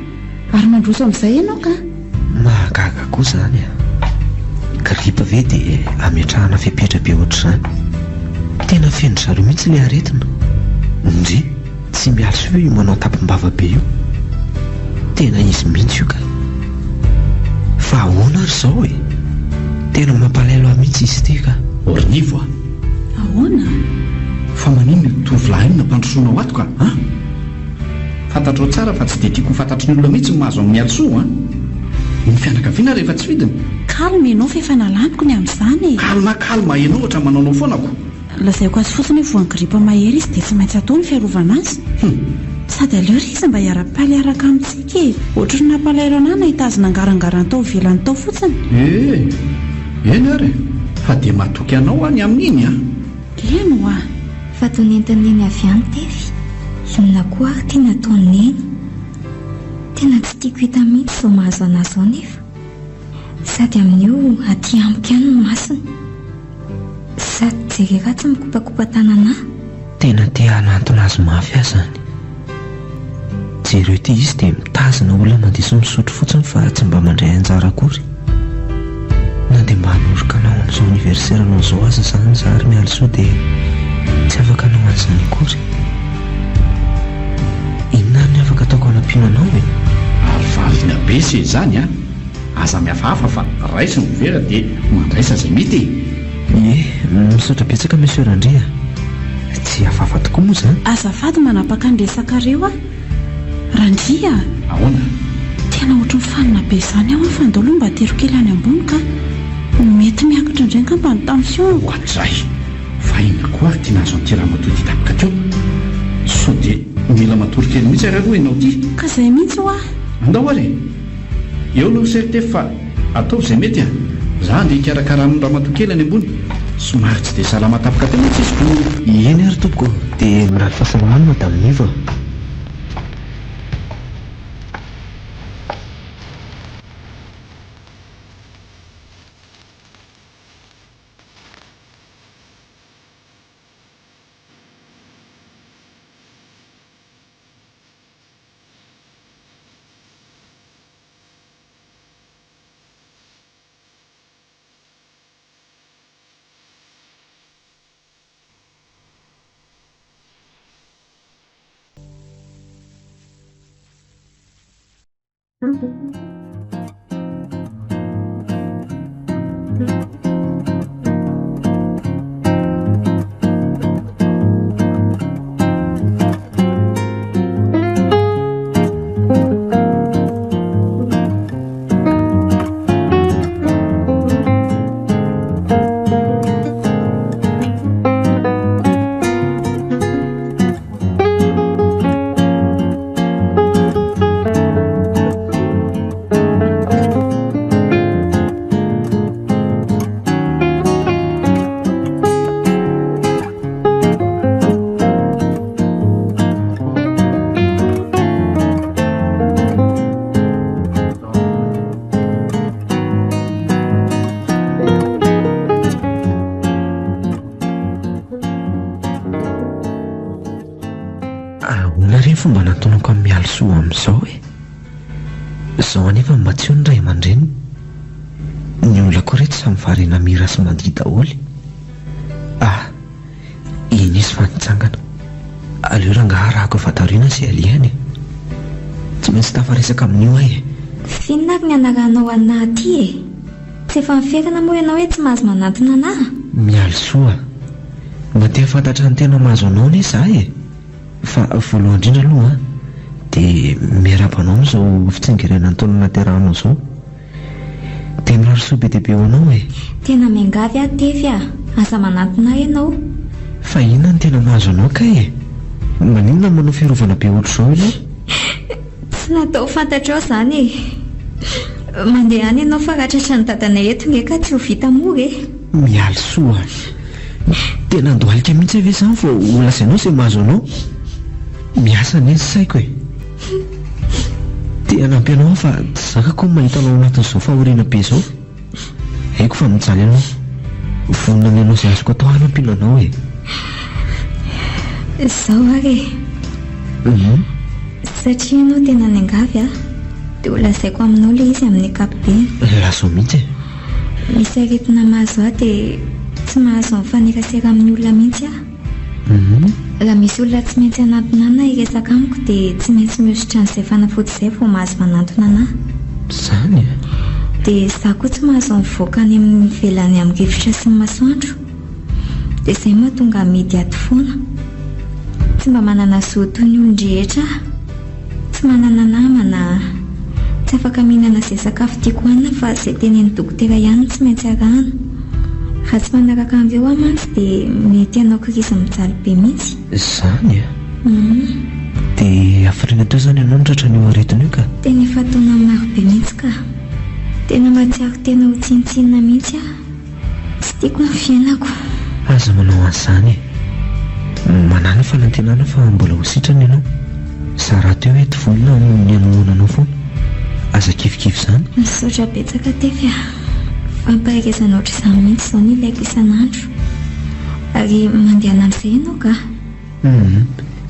ary mandroso amin'izay ianao ka mahagaga koa zany gripa ve dia ametrahana fepetra be ohatr'izany? Tena feno zareo mihitsy ilay aretina. Ndre tsy mialso io manao tapimbava be io, tena izy mihitsy io ka. Fa ahoana ary izao tena mampalailo ahy mihitsy izy ty ka. Ornivo ahoana? Fa manino tovolahy na mpandrosoana ho ato ka fantatrao tsara fa tsy dia tiako fantatry ny olona mihitsy ny mahazo amin'ny alsoa ny fianakaviana rehefa tsy vidina. Kalma ianao fa efa nalaniko ny amin'izany. Kalma ianao ohatra manaonao foanako. Lazaiko azy fotsiny hoe voan'ny gripa mahery izy dia tsy maintsy atao ny fiarovana azy. Sady aleo ry izy mba hiara-paly araka amintsika ohatra ny nampalairo anahy nahitazina ngarangarana tao ivelany tao fotsiny. Eny ary fa dia matoky anao ny amin'iny eno fa toy nentineny avy any tefy inona koa ary tena ataony neny. Tena tsy tiako hita mihitsy izao mahazo anazy zao nefa sady amin'io aty amiko ihany ny masiny sady jery ratsy mikopakopa tananahy. Tena te hanantona azy mafy azy zany. Jereo ity izy dia mitazana olona mandiso misotro fotsiny fa tsy mba mandray anjara akory. Na dia mba hanoroka anao amin'izao aniversaire anao izao aza zany za ary mialo soa dia tsy afaka anao an'izany akory. Inona ny afaka ataoko hanampiana anao ary valina be se zany aza mihafahafa fa raisy ny vera dia mandraisa izay mety. Misaotra betsaka monsieur Randria, tsy hafahafa tokoa moa zany. Azafady manapaka ny resaka-reo Randria. Ahoana? Tena ohatry mifanina be izany aho fa andao aloha mba tero kely any ambony ka mety miakatra indray ka mba ny tension. Hoatizay fa inona koa ary tiana azo ny tira matoty tapaka teo so dia mila matory kely mihitsy ary aloha ianao ty ka izay mihitsy andao ary eo aloha serite fa atao izay mety za andeha hikarakara ny raha matokely any ambony somary tsy dia salama tapaka teo mihitsy izy eny ary tompoko dia mirary fahasalamana madame Niva. Fomba natonako amin'ny mialo soa amin'izao izao anefa matsio ny ray aman-dreny ny olona koa rehetra samy varena mira sy mandihy daholo. Iny izy fa nitsangana aleo rangaharahako vatarina izay alihany tsy maintsy tafaresaka amin'io Finona ary ny anaranao anahy ty tsy efa miferana moa ianao hoe tsy mahazo manantona anahy. Mialo soa mba te fantatra ny tena mahazo anao anie za fa voalohany indrindra aloha dia miarabanao amin'izao fitsingerenany taona naterahanao izao. Dia mirary soa be dehibe ho anao e. Tena miangavy aho tefy a, asa manantona ianao. Fa inona ny tena mahazo anao ka e? Maninona manao fiarovana be ohatr'izao ianao? Tsy natao fantatrao izany e. Mandeha any ianao fa ratratra ny dadanay eto nge ka tsy ho vita moa e. Mialy soa. Tena andohalika mihitsy ave izany vao ho lazainao izay mahazo anao. Miasa ny saiko e. Dia hanampy anao fa tsy zakako ny mahita anao anatin'izao fahoriana be izao. Haiko fa mijaly anao. Vonona ny anao izay azoko atao hanampiana anao e. Izao ary e. Satria ianao tena niangavy a, dia ho lazaiko aminao ilay izy amin'ny ankapobeny. Lazao mihitsy e. Misy aretina mahazo aho dia tsy mahazo mifanerasera amin'ny olona mihitsy aho. Raha misy olona tsy maintsy hanantona anahy hiresaka amiko dia tsy maintsy mihosotra an'izay fanafody izay vao mahazo manantona anahy. Izany e. Dia izaho koa tsy mahazo mivoaka any amin'ny ivelany amin'ny rivotra sy ny masoandro. Dia izay mahatonga mihidy ato foana. Tsy mba manana zo toy ny olon-drehetra aho. Tsy manana namana. Tsy afaka mihinana izay sakafo tiako hohanina fa izay tenen'ny dokotera ihany tsy maintsy arahana. Raha tsy manaraka an'ireo aho mantsy dia mety hanao krizy mijaly be mihitsy. Izany e. Dia hafiriana teo izany ianao nitratra n'io aretina io ka? Tena efa taona maro be mihitsy ka. Tena mahatsiaro tena ho tsinitsinina mihitsy aho. Tsy tiako ny fiainako. Aza manao an'izany e. Manana fanantenana fa mbola ho sitrana ianao. Zara teo hoe ty volona ny anomonanao foana. Aza kifikify izany. Misaotra betsaka tefy aho. Fampahekezana ohatr'izany mihitsy izao ny ilaiko isan'andro. Ary mandeha an'izay ianao ka?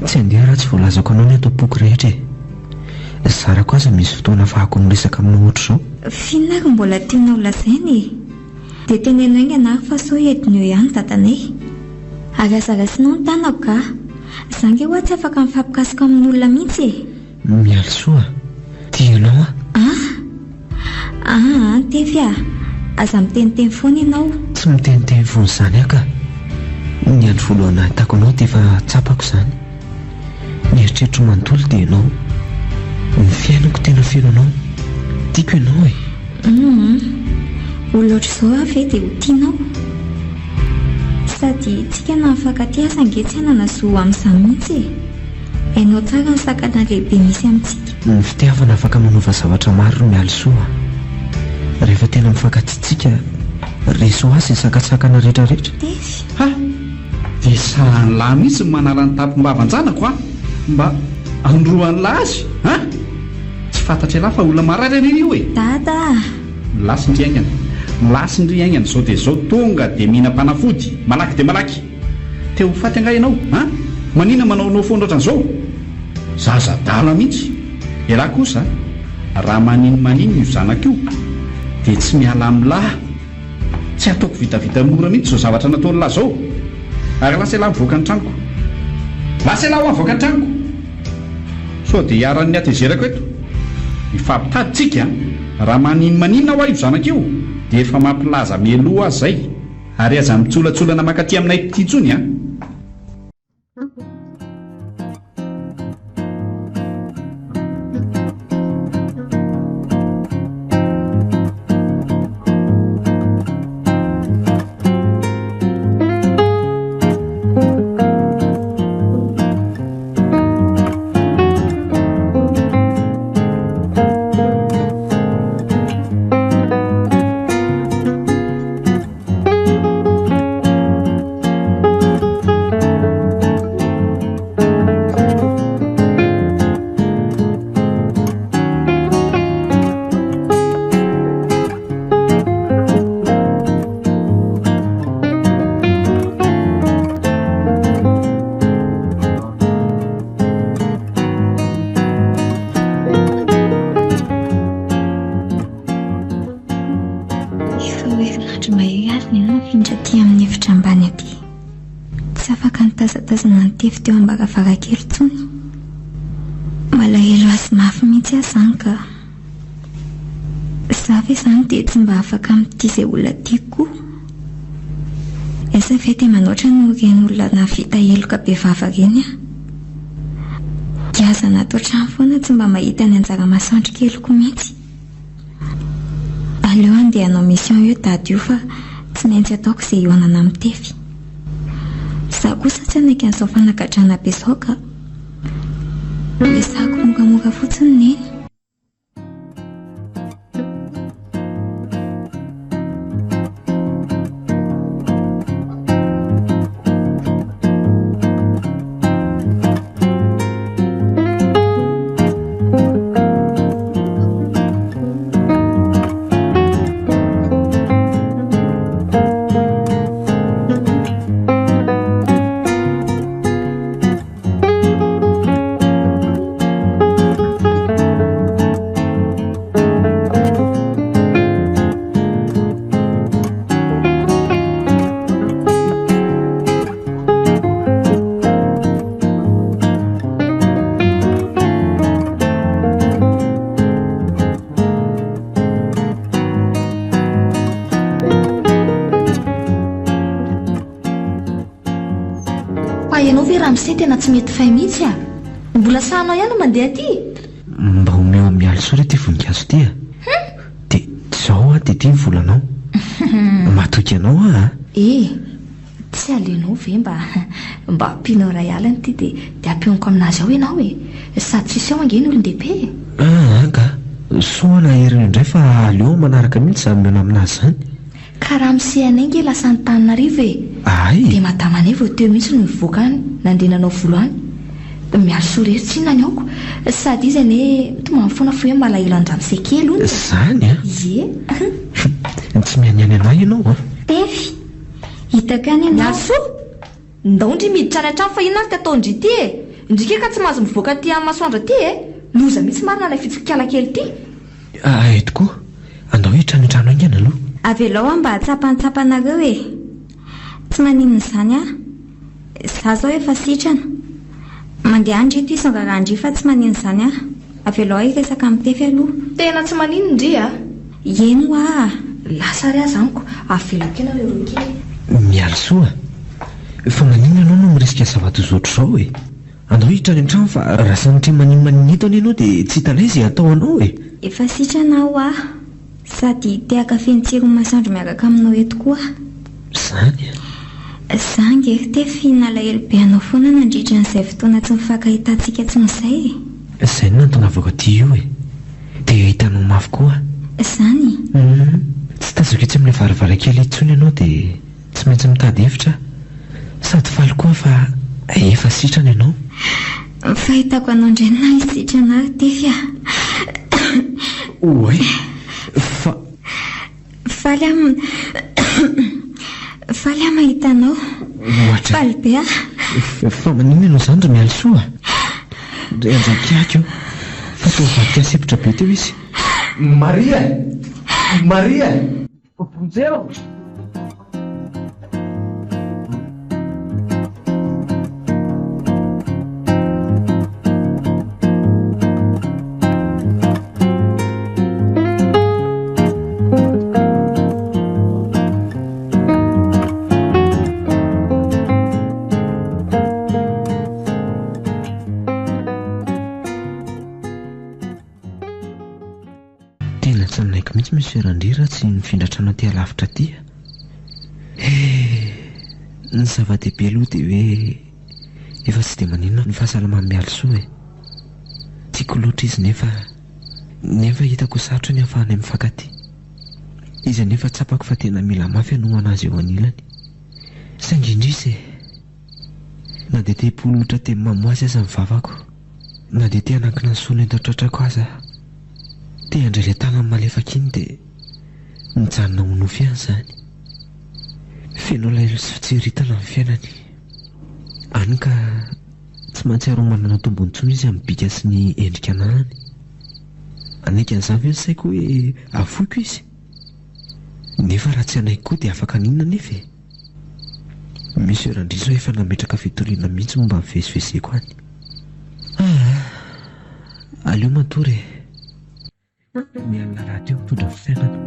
Tsy handeha raha tsy voalazako anao ny atao boky rehetra e. Zara koa aza misy fotoana ahafahako miresaka aminao ohatr'izao. Fiona ary mbola tianao lazaina e. Dia tenenao iny ianary fa sao ediny eo ihany dadanay. Ary azarasinao ny tanako ka. Izany hoe tsy afaka mifampikasika amin'olona mihitsy e. Mialy soa. Tianao tefy a. Aza miteniteny foana ianao. Tsy miteniteny foana izany aka. Ny andro voalohany ahitako anao dia efa tsapako izany. Ny eritreritro manontolo dia ianao. Ny fiainako tena feno anao. Tiako ianao e. Olona ohatr'izao aho ve dia ho tianao. Sady tsika na mifankatia aza ange tsy hanana zo amin'izany mihitsy e. Hainao tsara ny sakana lehibe misy amintsika. Ny fitiavana afaka manova zavatra maro mialy soa. Rehefa tena mifankatia reso azy sakasakana rehetrarehetra. Tefy. Dia sahan'ny lahy mihitsy ny manala ny tampom-bavanjanako a mba androan'ny lahy azy tsy fantatra lahy fa olona marary any io e. Dada Milasy ndry aingana. Milasy ndry aingana izao dia izao tonga dia mihina-panafody malaky dia malaky. Teo faty angaha ianao manina manao foana ohatran'izao. Zaza-dala mihitsy. Ialahy kosa raha maninmaninna io zanako io dia tsy miala amin'ny lahy. Tsy ataoko vitavita mora mihitsy izao zavatra nataon'ny lahy izao. Ary lasa lahy mivoaka ny tranoko. Lasa lahy ho avoaka ny tranoko. Sao dia hiaran'ny atezerako eto. Mifampitady tsika raha maninmaninna ho aho io zanako io dia efa mampilaza mialoha azy izay. Ary aza mitsolatsolana makaty aminay ity intsony tefy teo ambaravarakely tsony. Malahelo azy mafy mihitsy aho izany ka za ve izany dia tsy mba afaka amin'ity izay olona tiako koa. Esa ve dia manoatra no reny olona navita heloka be vava reny aho. Diaza natao trano foana tsy mba mahita ny anjara masoandro keliko mihitsy. Aleo andeha hanao mission eo dady io fa tsy maintsy ataoko izay ionana mitefy. Za kosa tsy anaiky an'izao fanagadrana be izao ka lesahako moramora fotsiny neny. Ianao ve raha misy tena tsy mety fay mihitsy a? Mbola sahanao ihany mandeha aty? Mba omeo amin'ny alisoa ty voninkazo ty a. Dia izao a dia ty volanao. Matoky anao a? Tsy alenao ve mba ampianao ray alina ty dia ampianako aminazy ao ianao e. Sady tsisy ao ange ny olon-dehibe. Anga soana heriny indray fa aleo manaraka mihitsy za miona aminazy zany. Ka raha misehana inge lasa ny Tananarivo e. Dia madamanay vao teo mihitsy no mivoaka any nandinanao volohany. Miaso rehetra inona ny aoko. Sady izy ane tomba mifoana fa hoe malahelo andramosay kely hono. Zany a? Ie. Tsy mianiany anahy ianao a? Tefy hitako any ianao. Miaso ndaondry miditra any an-trano fa inona ary tatao indry ty e. Indrika ka tsy mahazo mivoaka ty amin'ny masoandro ty e. Loza mihitsy marina ilay fitsikala kely ty. Eto koa andao hitrany trano aingana aloha. Avelao mba hatsapanatsapanareo e. Tsy maninona izany a. Za zao efa sitrana. Mandeha andry eto isangarahandry fa tsy maninona izany a. Avelao iresaka mitefy aloha. Tena tsy maninona indry a? Eno a. Lasa ry azaniko. Avelako ianao reo kely. Mialo soa. Fa maninona ianao no miresika zava-ty zotra izao e. Andao hitrany an-trano fa raha sanatria maninona eto ianao dia tsy hita ilay izay atao anao e. Efa sitrana aho a. Sady te-haka feno tsirony masoandro miaraka aminao eto koa. Zany a? Za ngery tefy nalahelo be anao foana nandritra n'izay fotoana tsy mifankahitantsika tsy n'izay e. Izay no nantonavako aty io e. Dia hitanao mafy koa. Zany? Tsy tazako itsy amin'ilay varavarankely intsony ianao dia tsy maintsy mitady hevitra. Sady faly koa fa efa sitrana ianao. Fahitako anao indray na hisitrana ary tefy a. Oay. Faly aho mahita anao. Faly be a. Fa maninona ianao izany ry mialo soa? Ry anjakiako fa toa vadika sepitra be teo izy. Maria Vonjeo. Mihitsy misy ferandrira tsy mifindratrana ty alavitra ty. Ny zava-dehibe aloha dia hoe efa tsy dia maninona ny fahasalamany mialo soa e. Tiako loatra izy nefa hitako sarotra ny hafahanay mifankaty. Izy anefa tsapako fa tena mila mafy hanoana azy eo anilany. Saingy indrisy na dia te-hipolotra te mamoasy aza ny vavako, na dia te hanankina ny soana eto an-tratrako aza, te handray ilay tanany malefaka iny dia mijanona ho nofy ihany izany. Feno laelo sy fitseritana amin'ny fiainany. Hany ka tsy mahatsiaro manana tombony intsony izy amin'ny bika sy ny endrika ananany. Anaika an'izany ve ny saiko hoe avoiko izy? Nefa raha tsy anaiko koa dia afaka ninona nefa e. Misy erandrizao efa nametraka fitoliana mihitsy momba ny vezivezeko any. Aleo matory e. Mialina raha teo mitondra fiainana.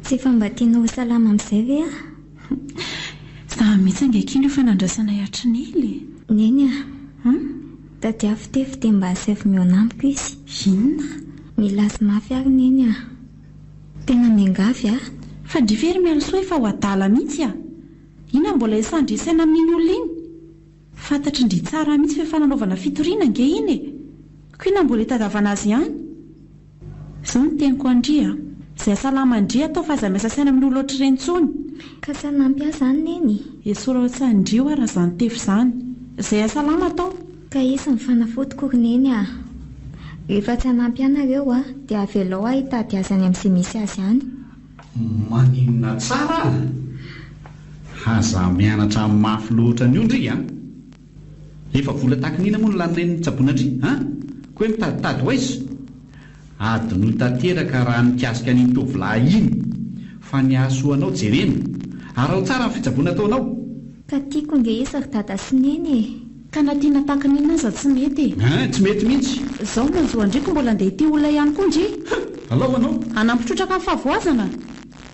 Tsy efa mba tiana ho salama amin'izay ve a? Za mihitsy angaikiny efa nandrasana hiatrin'ely. Neny a, tady afitefite mba asefy mionamiko izy. Inona? Milasy mafy ary neny a. Tena miangavy a. Fa drivery mialosoa efa ho adala mihitsy a. Ina mbola isandrisaina amin'iny olona iny? Fantatry ndry tsara mihitsy fa fananaovana fitoriana nge iny e. Ko ina mbola hitadavana azy ihany? Izao no teniko andria. Izay salama andria atao fa aza miasa saina amin'ny olona ohatry ireny intsony. Ka sanampy azy izany neny. Esora tsy andrio raha izany tefy izany. Izay salama atao. Ka isa mifanafody kory neny a. Rehefa tsy hanampy anareo a, dia avelao a hitady azy any amin'izay misy azy ihany. Maninona tsara aza mianatra mafy loatra ny ondry a. Efa vola tahaka nina moa no lanireny tsabonandry a. Koa hoe mitaditady ho aiza? Adino tanteraka raha nikasika ny tovolahy iny fa niasoanao jerena ary ao tsara ny fitsaboana ataonao. Ka tiako nge isa ry dada sy neny e. Ka na tiana tahaka nina aza tsy mety. Tsy mety mihitsy. Izao manjo andriko mbola andeha ity olona ihany koa ndry. Alao anao Anampitrotraka amin'ny fahavoazana.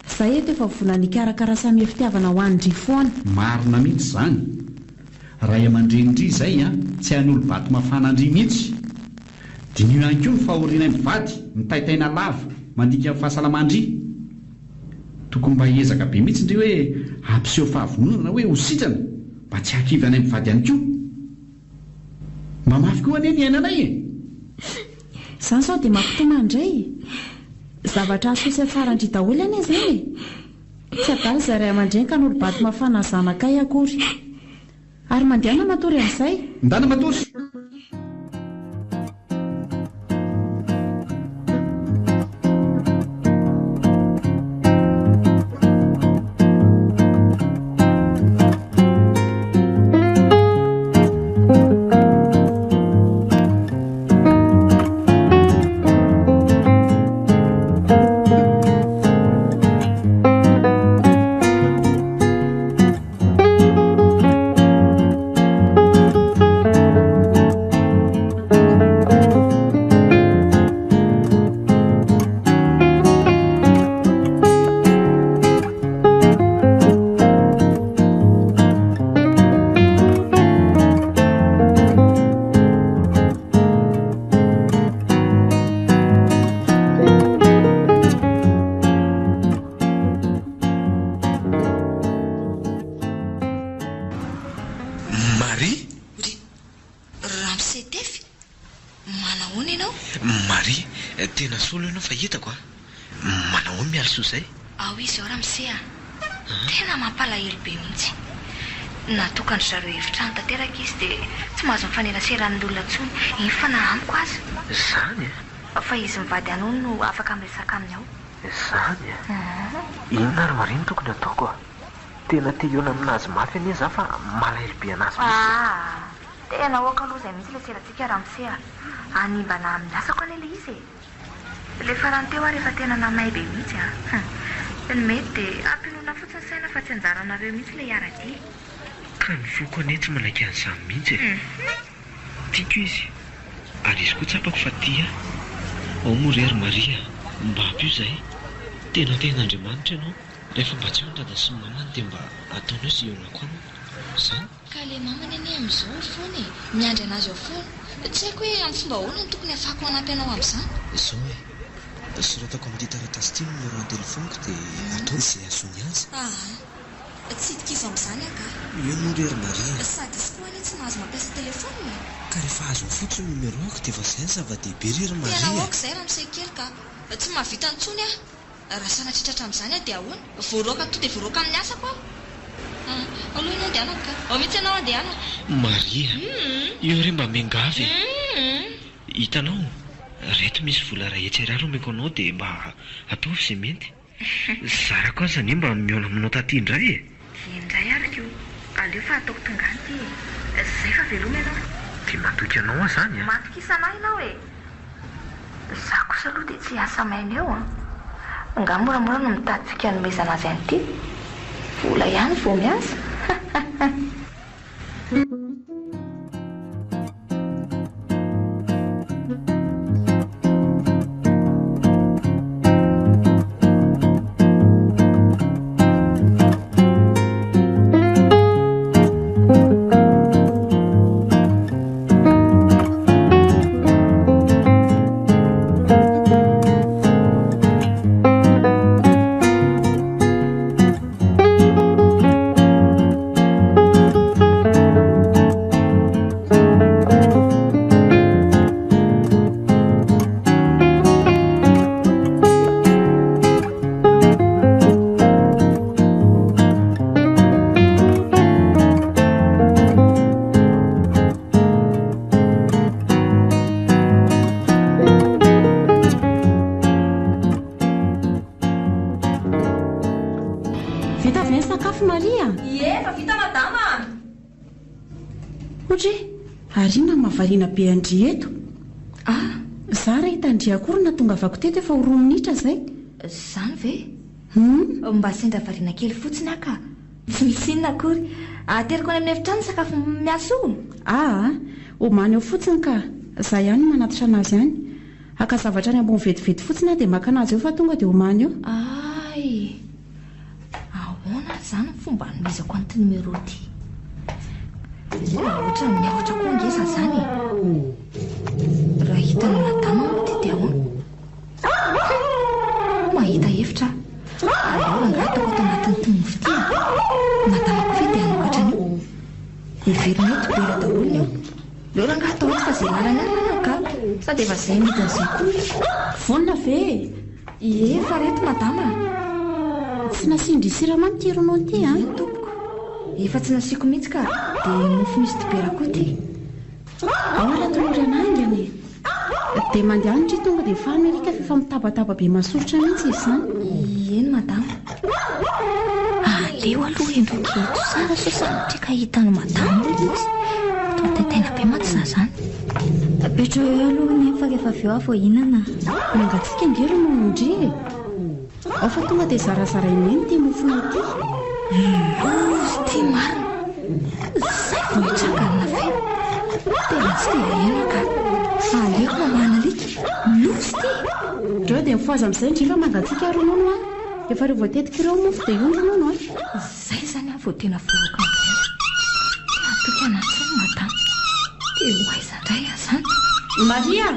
Izay eto efa vola nikarakara samy fitiavana ho andry foana. Marina mihitsy izany. Ray aman-dreny izay a, tsy han'olo vato mafana andry mihitsy. Dinio ihany koa ny fahoriana mivady, mitaitaina lava, mandika fahasalamandry. Tokony mba hiezaka be mihitsy ndry hoe ampiseho fahavononana hoe ho sitrana mba tsy hakivy anay mivady ihany koa. Mba mafy koa anie ny ainanay e. Izany sao dia mampitoma indray. Zavatra asosy afara andry daholo anie izany e. Tsy adala izay ray aman-dreny ka n'olo bato mafana zanakay akory. Ary mandehana matory amin'izay. Ndana matory. Tena solo ianao fa hitako a. Manao miala soa izay. Ao izy ao Ramsea. Tena mampalahelo be mihitsy. Natokany zareo evitrano tanteraka izy dia tsy mahazo mifanerasera ny olona intsony. Iny fa nahamiko azy. Izany e? Fa izy mivady anao no afaka miresaka aminy ao. Izany e? Inona ary mariny tokony ataoko a? Tena te hiona aminazy mafy anie za fa malahelo be anazy mihitsy. Tena oaka aloha izay misy leserantsika Ramsea. Animbana amin'ny asako anie ilay izy e. Rehefa rano teo rehefa tena namay be mihitsy a. Ny mety dia ampinoana fotsiny saina fa tsy anjaranareo mihitsy ilay hiara-dia. Ka ny foko anie tsy manaiky an'izany mihitsy e. Tiako izy. Ary izy koa tsapako fa tia. Ao moa ry Maria, mba ampio izay. Tena Andriamanitra ianao. Rehefa mba tsy ao ny dada sy ny mamany dia mba ataonao izay eonako aminy. Izany. Ka ilay mamany anie amin'izao foana e. Miandry anazy ao foana. Tsy haiko hoe amin'ny fomba ahoana no tokony afahako hanampy anao amin'izany. Izao e. Soratako amin'ity taratasy ity numéro telefoniko dia atao izay azony azy. Tsy hitikizo amin'izany aka. Io moa ry Maria. Sady izy koa anie tsy mahazo mampiasa telefona. Ka rehefa azony fotsiny numéroako dia efa izay ny zava-dehibe ry Maria. Tena aoka izay Ramsea kely ka tsy mahavita antsony aho. Raha sanatritratra amin'izany aho dia ahoana? Voaroaka to dia voaroaka amin'ny asako aho. Aloha ianao andehanako ka. Ao mihitsy ianao andehanako. Maria, io ry mba miangavy. Hitanao, reto misy vola rehetra iray romeko anao dia mba ataovy izay mety. Zarako aza anie mba mihaona aminao taty indray e. Indray ariko io. Aleo fa ataoko tonga any ty. Izay fa veloma ianao. Dia matoky anao zany a. Matokisana ianao e. Za kosa aloha dia tsy asa maina eo a. Nga moramora no mitady fikanomezana azy an'ity. Vola ihany vao miasa. Vita avy ny sakafo Maria? Efa vita madama. Ohatry arina mahavariana be andry eto. Za raha hitandry akory na tonga avako teto efa ho 2 minitra izay. Zany ve? Mba sendra variana kely fotsiny aka. Tsy misy inona akory. Ateriko any amin'ny efitrano sakafo miasa homany eo fotsiny ka. Za ihany manatitra anazy ihany. Aka zavatra any ambony vetivety fotsiny dia maka anazy eo fa tonga dia homany eo. Ahoana zany ny fomba nomezako an'ity numéro ty. Ohatra miaotra koa ngeza zany. Raha hitana madama moa ty dia ahoana? Mahita efitra. Aleo angatako ato anatin'ny tomboty. Madama koa dia anoatra an'io. Iverina eo tobera daholo eo. Leo rangato ato fa izay lalana ihany ka. Sady efa izay midin'izay koa. Vonina ve? Efa reto madama. Tsy nasindry siramamy ty ronono ty tompoko. Efa tsy nasiako mihitsy ka. Dia mofo misy dibera koa ty. Ao raha tolory anangany. Dia mandeha any tonga dia efa Amerika fa mitabataba be masoritra mihitsy izy zany. Eny madama. Aleo aloha endroketo sara so sanatria ka hitano madama mihitsy. Tena be maty zany. Petra eo aloha nefa rehefa avy eo avy hinana. Mangatsika ngero no ndry. Ao fa tonga dia zarazara imeny ty mofona ity. Ty marina. Zay vao hitranganina ve? Tena tsy dia ena ka. Aleko mamana alika. Nosy ty. Reo dia mifoaza amin'izay ndry fa mangatsika ronono efa rehefa tetika ireo mofo dia io ny ronono Zay zany vao tena voaka amin'izay. Atoky anaty madama. Dia ho aiza indray zany. Maria!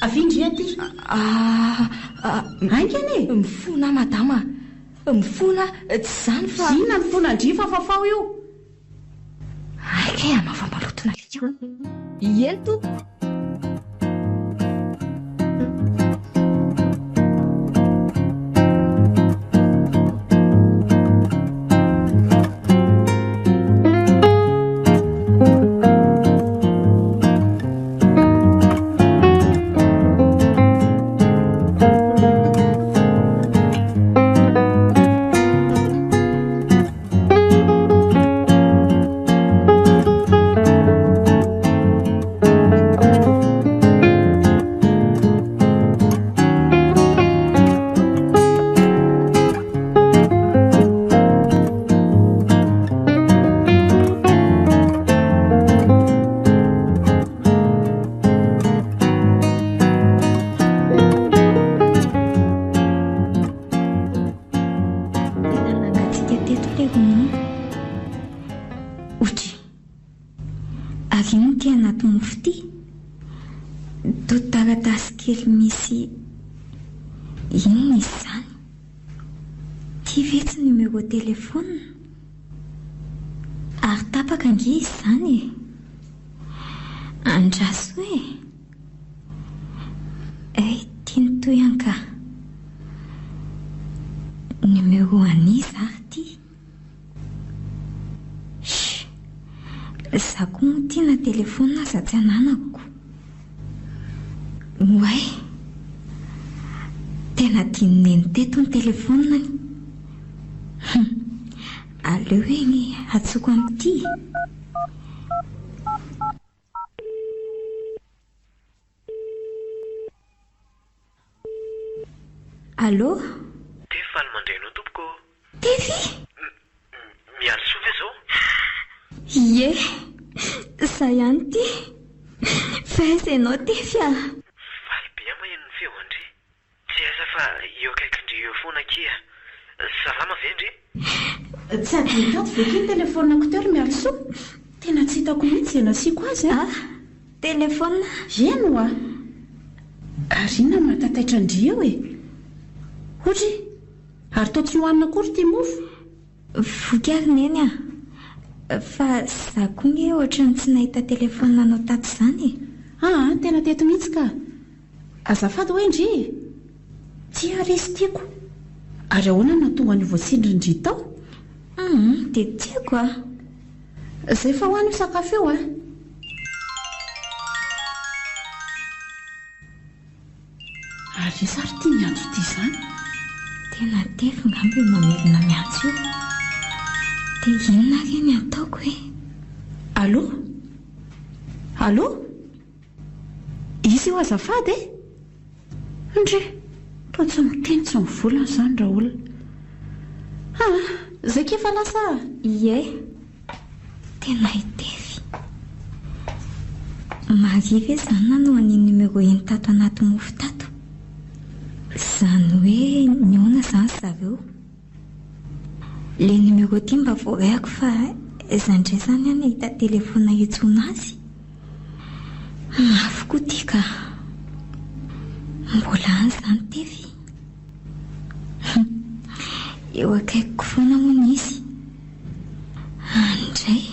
Avindry aty. Aingany e? Mifona madama. Mifona tsy zany fa... Inona mifona ndry fa fafao io? Aika mafambalotona alika. Eny tompoko. Taratasy kely misy inona izy zany? Ty ve tsy numéro telefona? Ary tapaka ange izy zany e. Andraso tiany toy anka. Numéro aniza ary ty. Za koa moa tiana telefona za tsy ananako. Way, tena tianeny teto ny telefoniny. Aleo eny atsoko amin'ity. Allô? Tefaly mandray no tompoko. Tefy? Mialo soa ve zao? Ie, za ihany ty. Fa aiza ianao Tefy a? Faly be maheno ny feo andry. Tsy aiza fa eo akaikindry eo foana kia. Salama ve ndry? Tsy adintato ve ny telefonina kotery mialo soa? Tena tsy hitako mihitsy izay nasiako azy telefona? Eno Arina matataitra ndry eo e. Ohatra ary toa tsy nohanina akory ty mofo. Voky ary neny fa za koa nge ohatrany tsy nahita telefonina anao tato izany. Tena teto mihitsy ka. Azafady hoe ndry. Tsy aresy tiako. Ary ahoana na tonga ny voatsindrindry tao? Dia tiako Zay fa hoany sakafo eo Ary ve sary tia miantso ity izany? Tena tefy ngambo io mamerina miantso io. Dia inona ke ny ataoko e? Allo? Allo? Izy io azafady e? Ndre toa tsy miteny tsy mivolana izany raha olona. Izay ke fa lasa Ie, tena itefy. Mariva izany nanao ny numéro eny tato anaty mofo tato. Izany hoe niona izany zareo. Le numéro ty mba voaiko fa izandray izany any hita telefona hitsoina azy. Mafy koa ty ka. Mbola any izany tefy. Eo akaikiko foana moa izy. Andray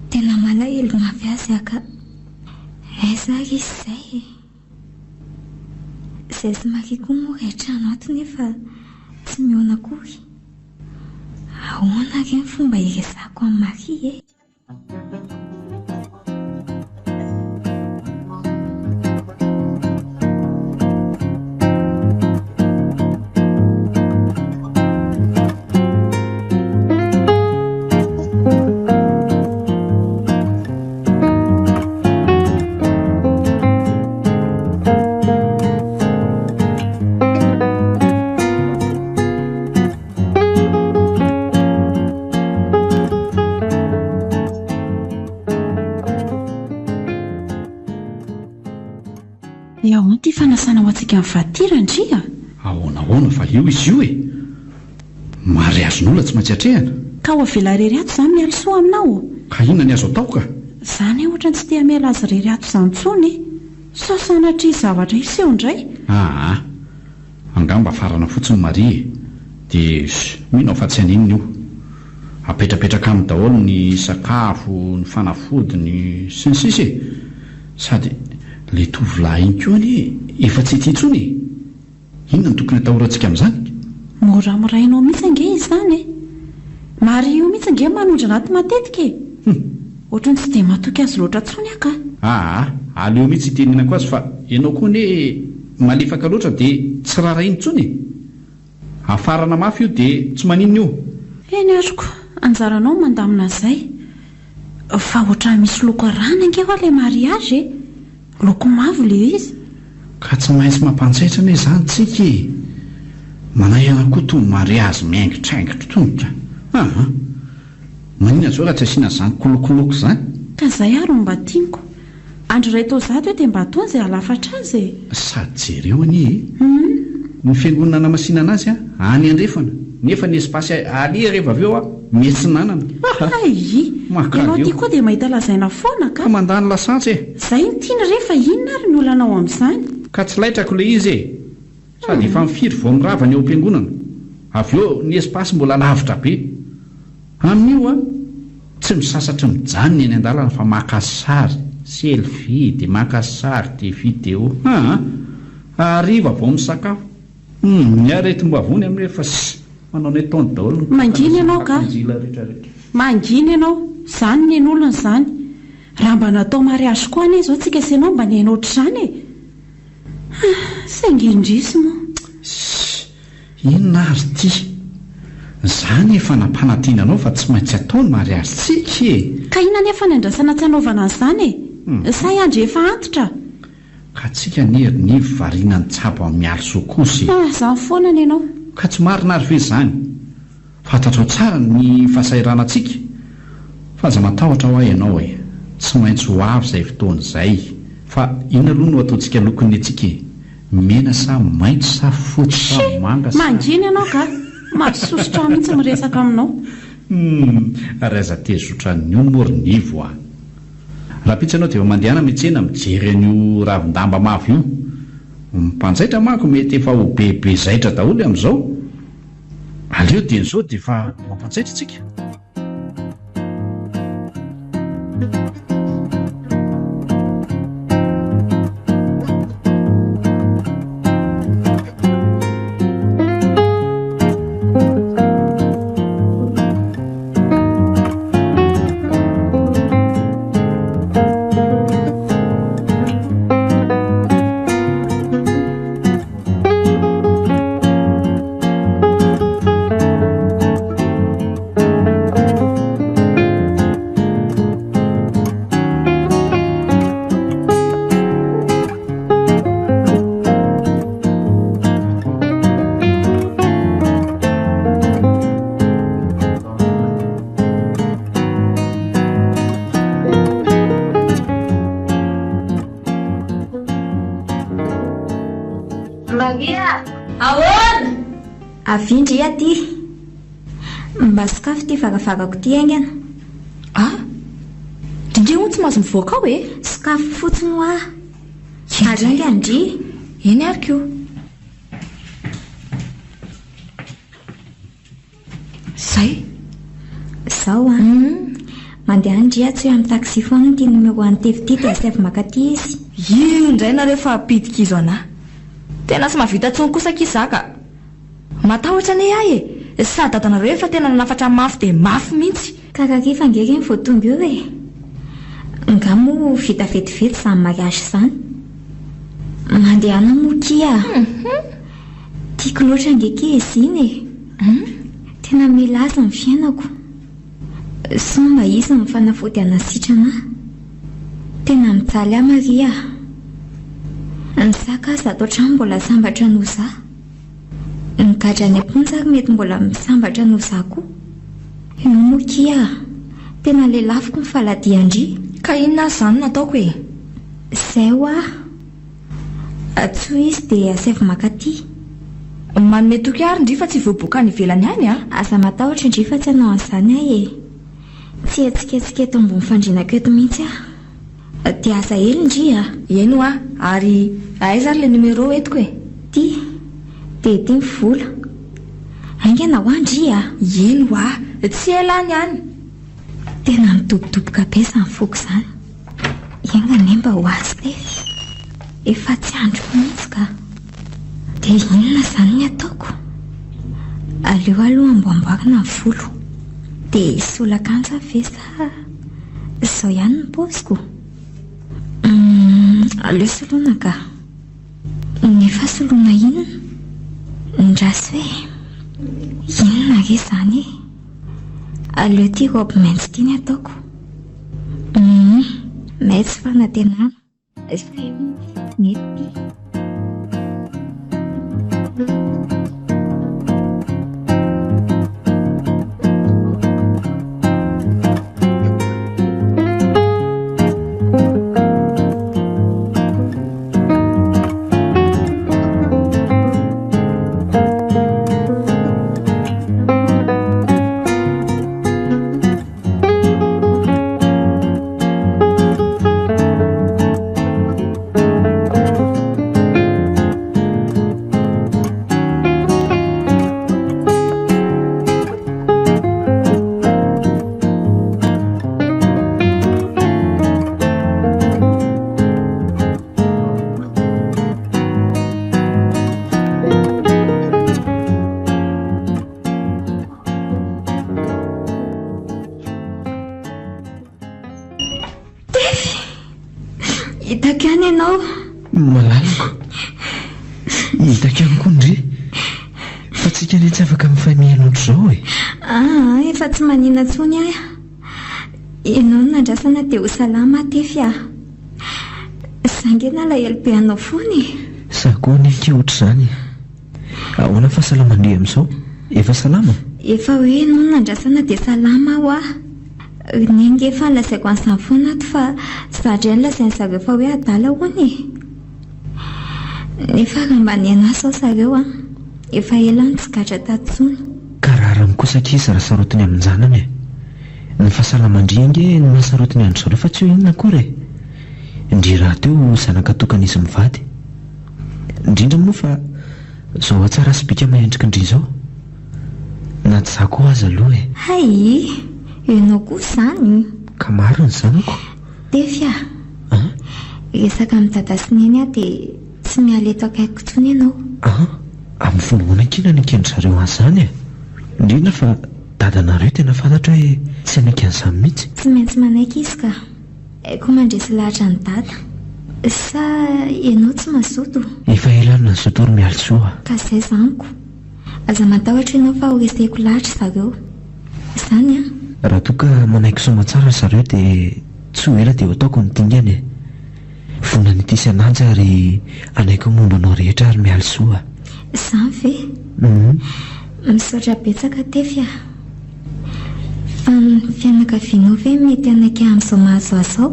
tena malahelo mafy azy aka. Aiza izy izay? Izay sy makiko moa rehetrano ato nefa tsy miona kory. Ahoana ke ny fomba hiresahako amin'ny Maria e? Iaho ty fanasana ho antsika mivatira ndria. Ahoana fa io izy io e. Mariazon'olona tsy maintsy hatrehana. Ka ho avela rery ato izany miala soa aminao. Ka inona ny azo atao ka? Izany ohatra tsy tia miala azy rery ato izany intsony. Sao sanatria zavatra iseho indray. Angamba farana fotsiny Maria. Dia mino fa tsy aninona io. Apetrapetraka amin'ny daholo ny sakafo, ny fanafody, ny sy ny sisa e. Sady le tovolahy iny koa anie efa tsy tia intsony. Inona no tokony atahorantsika amin'izany? Moramorainao mihitsy ange izy izany e. Maria io mihitsy ange manondra anaty matetika e. Ohatrany tsy dia matoky azy loatra intsony aka. Aleo mihitsy itenenako azy fa ianao koa ne malefaka loatra dia tsy raharainy intsony. Afarana mafy io dia tsy maninona io. Eny aroko, anjaranao mandamina izay. Fa ohatrany misy loko arahana ange ho le mariazy e. Loko mavo le izy. Ka tsy maintsy mampanjaitra anie izany tsika e. Manahirana koa toy mariazy miaingitraingitra tongotra. Maninona zao raha tsy asiana izany kolokoloko izany? Ka izay ary mba tiako. Andro iray tao zato hoe dia mba ataony izay halafatra azy e. Sady jereo anie e. Ny fiangonana namasinana azy any andrefana. Nefa ny espasy alia rehefa avy eo mihetsinanana. Ianao ty koa dia mahita lazaina foana ka. Mandany lasantsy e. Izay ny tiany rehefa inona ary ny olanao amin'izany. Ka tsy laitrako le izy e. Sady efa mifiry vao mirava ny eo am-piangonana. Avy eo ny espasy mbola lavitra be. Amin'io tsy misasatra mijanona eny an-dalana fa maka sary, selfie, dia maka sary, dia video. Ariva vao misakafo. Ny aretim-bavony amin'ny rehefa manao ny ataony daholo. Mangina ianao ka. Mangina ianao. Izany ny olona izany. Raha mba natao mariazy koa anie izao tsika ianao mba ny hainao ohatr'izany e. Saingy indrisy moa. Inona ary ty? Izany efa nampanadinanao fa tsy maintsy ataony mariazy tsika e. Ka inona nefa ny andrasana tsy hanaovana an'izany e. Say andro efa antitra. Ka tsika neri'ny variana ny tsabo amin'ny miaro sokosa e. Izany foana ny ianao. Ka tsy marina ary ve izany? Fantatrao tsara ny fahasahiranantsika. Fa aza matahotra ho ahy ianao e. Tsy maintsy ho avy izay fotoana izay. Fa inona aloha no ataontsika lokony antsika e? Mena sa maitso sa fotsy sa manga sa... Mangina ianao ka. Mahasosotra mihitsy miresaka aminao. Ary aza tezotra ny omorinivo a. Raha pitsy ianao dia efa mandehana mihitsena mijery an'io ravin-damba mavo io. Mpanjaitra manko mety efa ho bebe zaitra daholo amin'izao. Aleo dia n'izao dia efa mampanjaitra tsika. Maria, ahoana? Avindry aty. Mba sakafo ty varavavako ty aingana. Indrindra ho tsy mahazo mivoaka ao e? Sakafo fotsiny ho aho. Ary aingana ndry. Eny ary koa. Zay? Zao mandeha andry tsy hoe amin'ny taxi foana ty numéro an'ny tevity dia asavy makaty izy. Io indray na rehefa apitika izo anahy. Tena tsy mahavita tsony kosa kizaka. Matahotra ane ahy e. Sady dadanareo efa tena nanafatra mafy dia mafy mihitsy. Kakarifa ngery ny voatonga io e. Ngamo vita vetivety izany mariage izany. Mandeha ana mokia. Tiako loatra ngeky izy iny e. Tena milaza ny fiainako. Somba izy ny fanafody anasitrana. Tena mijaly ahy Maria. Ny saka aza atao trano mbola sambatra noho za. Ny gadra any amponja mety mbola misambatra noho za koa. Io mokia. Tena lelafiko ny faladiandry. Ka inona izany nataoko e? Zay ho aho. Atsoa izy dia asavy makaty. Manome toky ary ndry fa tsy voaboaka any ivelany any a? Aza matahotra ndry fa tsy hanao an'izany ahy e. Tsy etsiketsika eto ambony fandrinako eto mihitsy a. Dia aza hely ndry a. Eno a, ary aiza ary le numéro entiko e? Ty, dia ty mivola. Aingana ho andry a. Eno a, tsy elany any. Tena midobodoboka be izany foko izany. Aingana mba ho azy tefy. Efa tsy andro mihitsy ka. Dia inona izany ny ataoko? Aleo aloha amboamboarina ny volo. Dia isola kanja ve sa izao ihany ny paoziko? Aleo soloina ka. Nefa soloina inona? Ndrasy hoe inona re izany e? Aleo ty robe maitso ty ny ataoko. Maitso fanantenana. Nety. Hitaka any ianao. Malaliko. Hitaka ihany koa ndry. Fa tsika ny tsy afaka mifamihana ohatr'izao e. Efa tsy manina intsony ahy. Ianao no nandrasana dia ho salama tefy aho. Zangena alahelo be anao foana e. Sakoa ny ake ohatr'izany. Ahoana fahasalamandry amin'izao? Efa salama? Efa hoe ianao no nandrasana dia salama aho aho. Nenge efa lazaiko an'izany foana ato fa zadra ny lazainy zareo fa hoe adala hoany e. Nefa raha mba niaina sao zareo efa ela ny tsy gadra tatsony. Ka raha kosa kizy raha sarotiny amin-janany e. Ny fahasalamandry inge no mahasarotiny andro zareo fa tsy ho inona akory e. Ndry raha teo zanaka tokan'izy mivady. Indrindra moa fa zao atsara sy bika mahendrika indry izao. Na tsy za koa aza aloha e. Hay, ianao koa izany. Ka marina zanako. Tefy resaka amin'ny dada sy neny aho dia tsy miala eto akaiko intsony ianao. Amin'ny fomba kina ny akendry zareo an'izany e. Indrindra fa dadanareo tena fantatra hoe tsy anaiky an'izany mihitsy. Tsy maintsy manaiky izy ka. Haiko mandresy lahatra ny dada. Sa ianao tsy mazoto? Efa elana ny zotory mialosoa. Ka izay zaniko. Aza matahotra ianao fa horeseko lahatra zareo. Izany raha toa ka manaiky somatsara zareo dia tsy ho ela dia ho ataoko ny dingana e. Vonana ity isan'andro ary anaiko momba anao rehetra ary mialosoa. Izany ve? Misaotra betsaka tefy a. Fa ny fianakavianao ve mety anaiky amin'izao mahazo azao?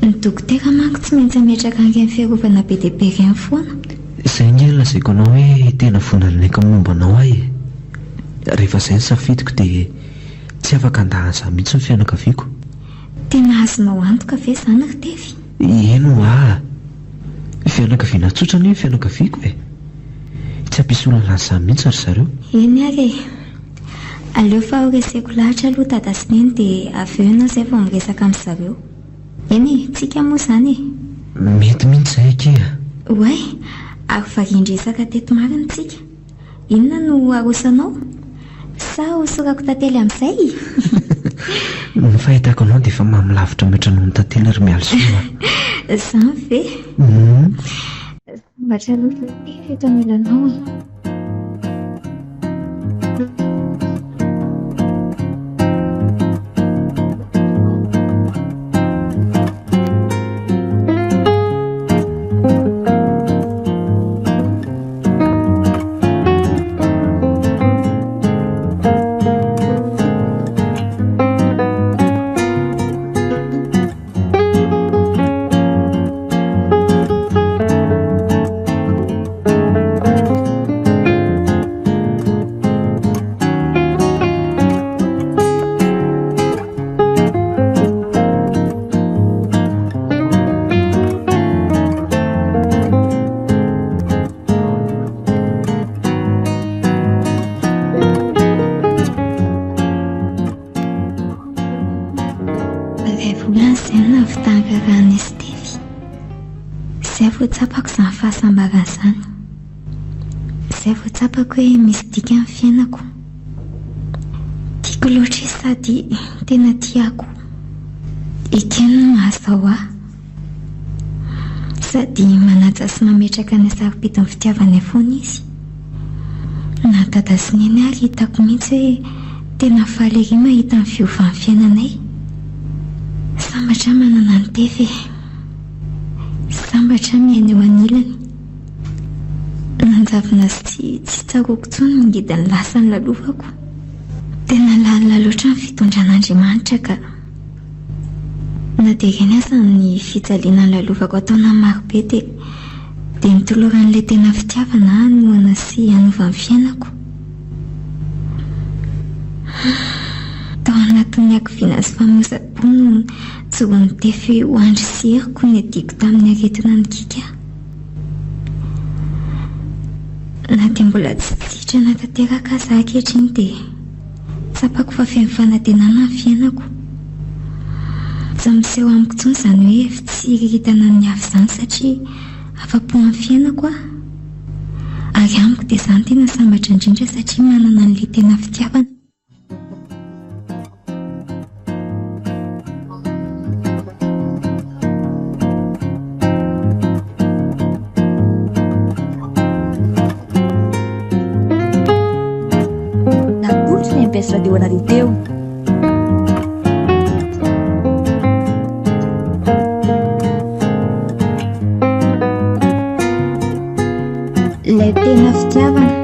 Ny dokotera manko tsy maintsy ametraka an'ireny fiarovana be dia be ireny foana. Izay nge lazaiko anao hoe tena vonanaiko momba anao ahy. Rehefa izay ny safidiko dia tsy afaka andahan'izaho mihitsy ny fianakaviako. Tena azonao antoka ve izany ry Tevy? Eno fianakaviana tsotra ny fianakaviako e. Tsy ampisy olana an'izany mihitsy ry zareo. Eny ary aleo fa horeseko lahatra aloha dada sy neny dia avy eo ianao izay vao miresaka amin'ny zareo. Eny tsika moa izany e. Mety mihitsy izay kea. Oay, ary varindresaka teto marina tsika. Inona no arosanao? Sa hosorako tantely amin'izay? Ny fahitako anao dia efa mamilavitra mihoatra noho ny tantely ary mialo soa. Izany ve? Sambatra aloha Tevy eto anilanao. Izay voatsapako izany fahasambarana izany. Izay voatsapako hoe misy dika amin'ny fiainako. Tiako loatra sady tena tiako. Ekena mahazao ahy. Sady manaja sy mametraka ny sarobidy ny fitiavana foana izy. Na dada sy neny ary hitako mihitsy hoe tena faly ery mahita ny fiovan'ny fiainanay. Sambatra manana ny Tevy. Sambatra miaina eo anilany. Nanjavina sy tsy tsaroako tsony mingidy ny lasa ny lalovako. Tena lalina loatra ny fitondran'Andriamanitra ka na dia ireny aza ny fijaliana ny lalovako ataona marobe dia nitoloran'ilay tena fitiavana anohana sy hanova ny fiainako. Tao anatin'ny akoviana sy famonjam-po no joron'ny Tevy ho andrisihako ny adiko tamin'ny aretina ny kika. Na dia mbola tsy sitrana tanteraka aza ankehitriny dia tsapako fa feno fanantenana ny fiainako. Tsy miseho amiko intsony izany hoe efa tsy riritana ny hafa izany satria afa-po amin'ny fiainako aho. Ary amiko dia izany tena sambatra indrindra satria manana an'ilay tena fitiavana. Radio anareo teo ilay tena fitiavana.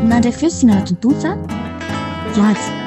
Nandray feo sy nana tontolo sa? Iady.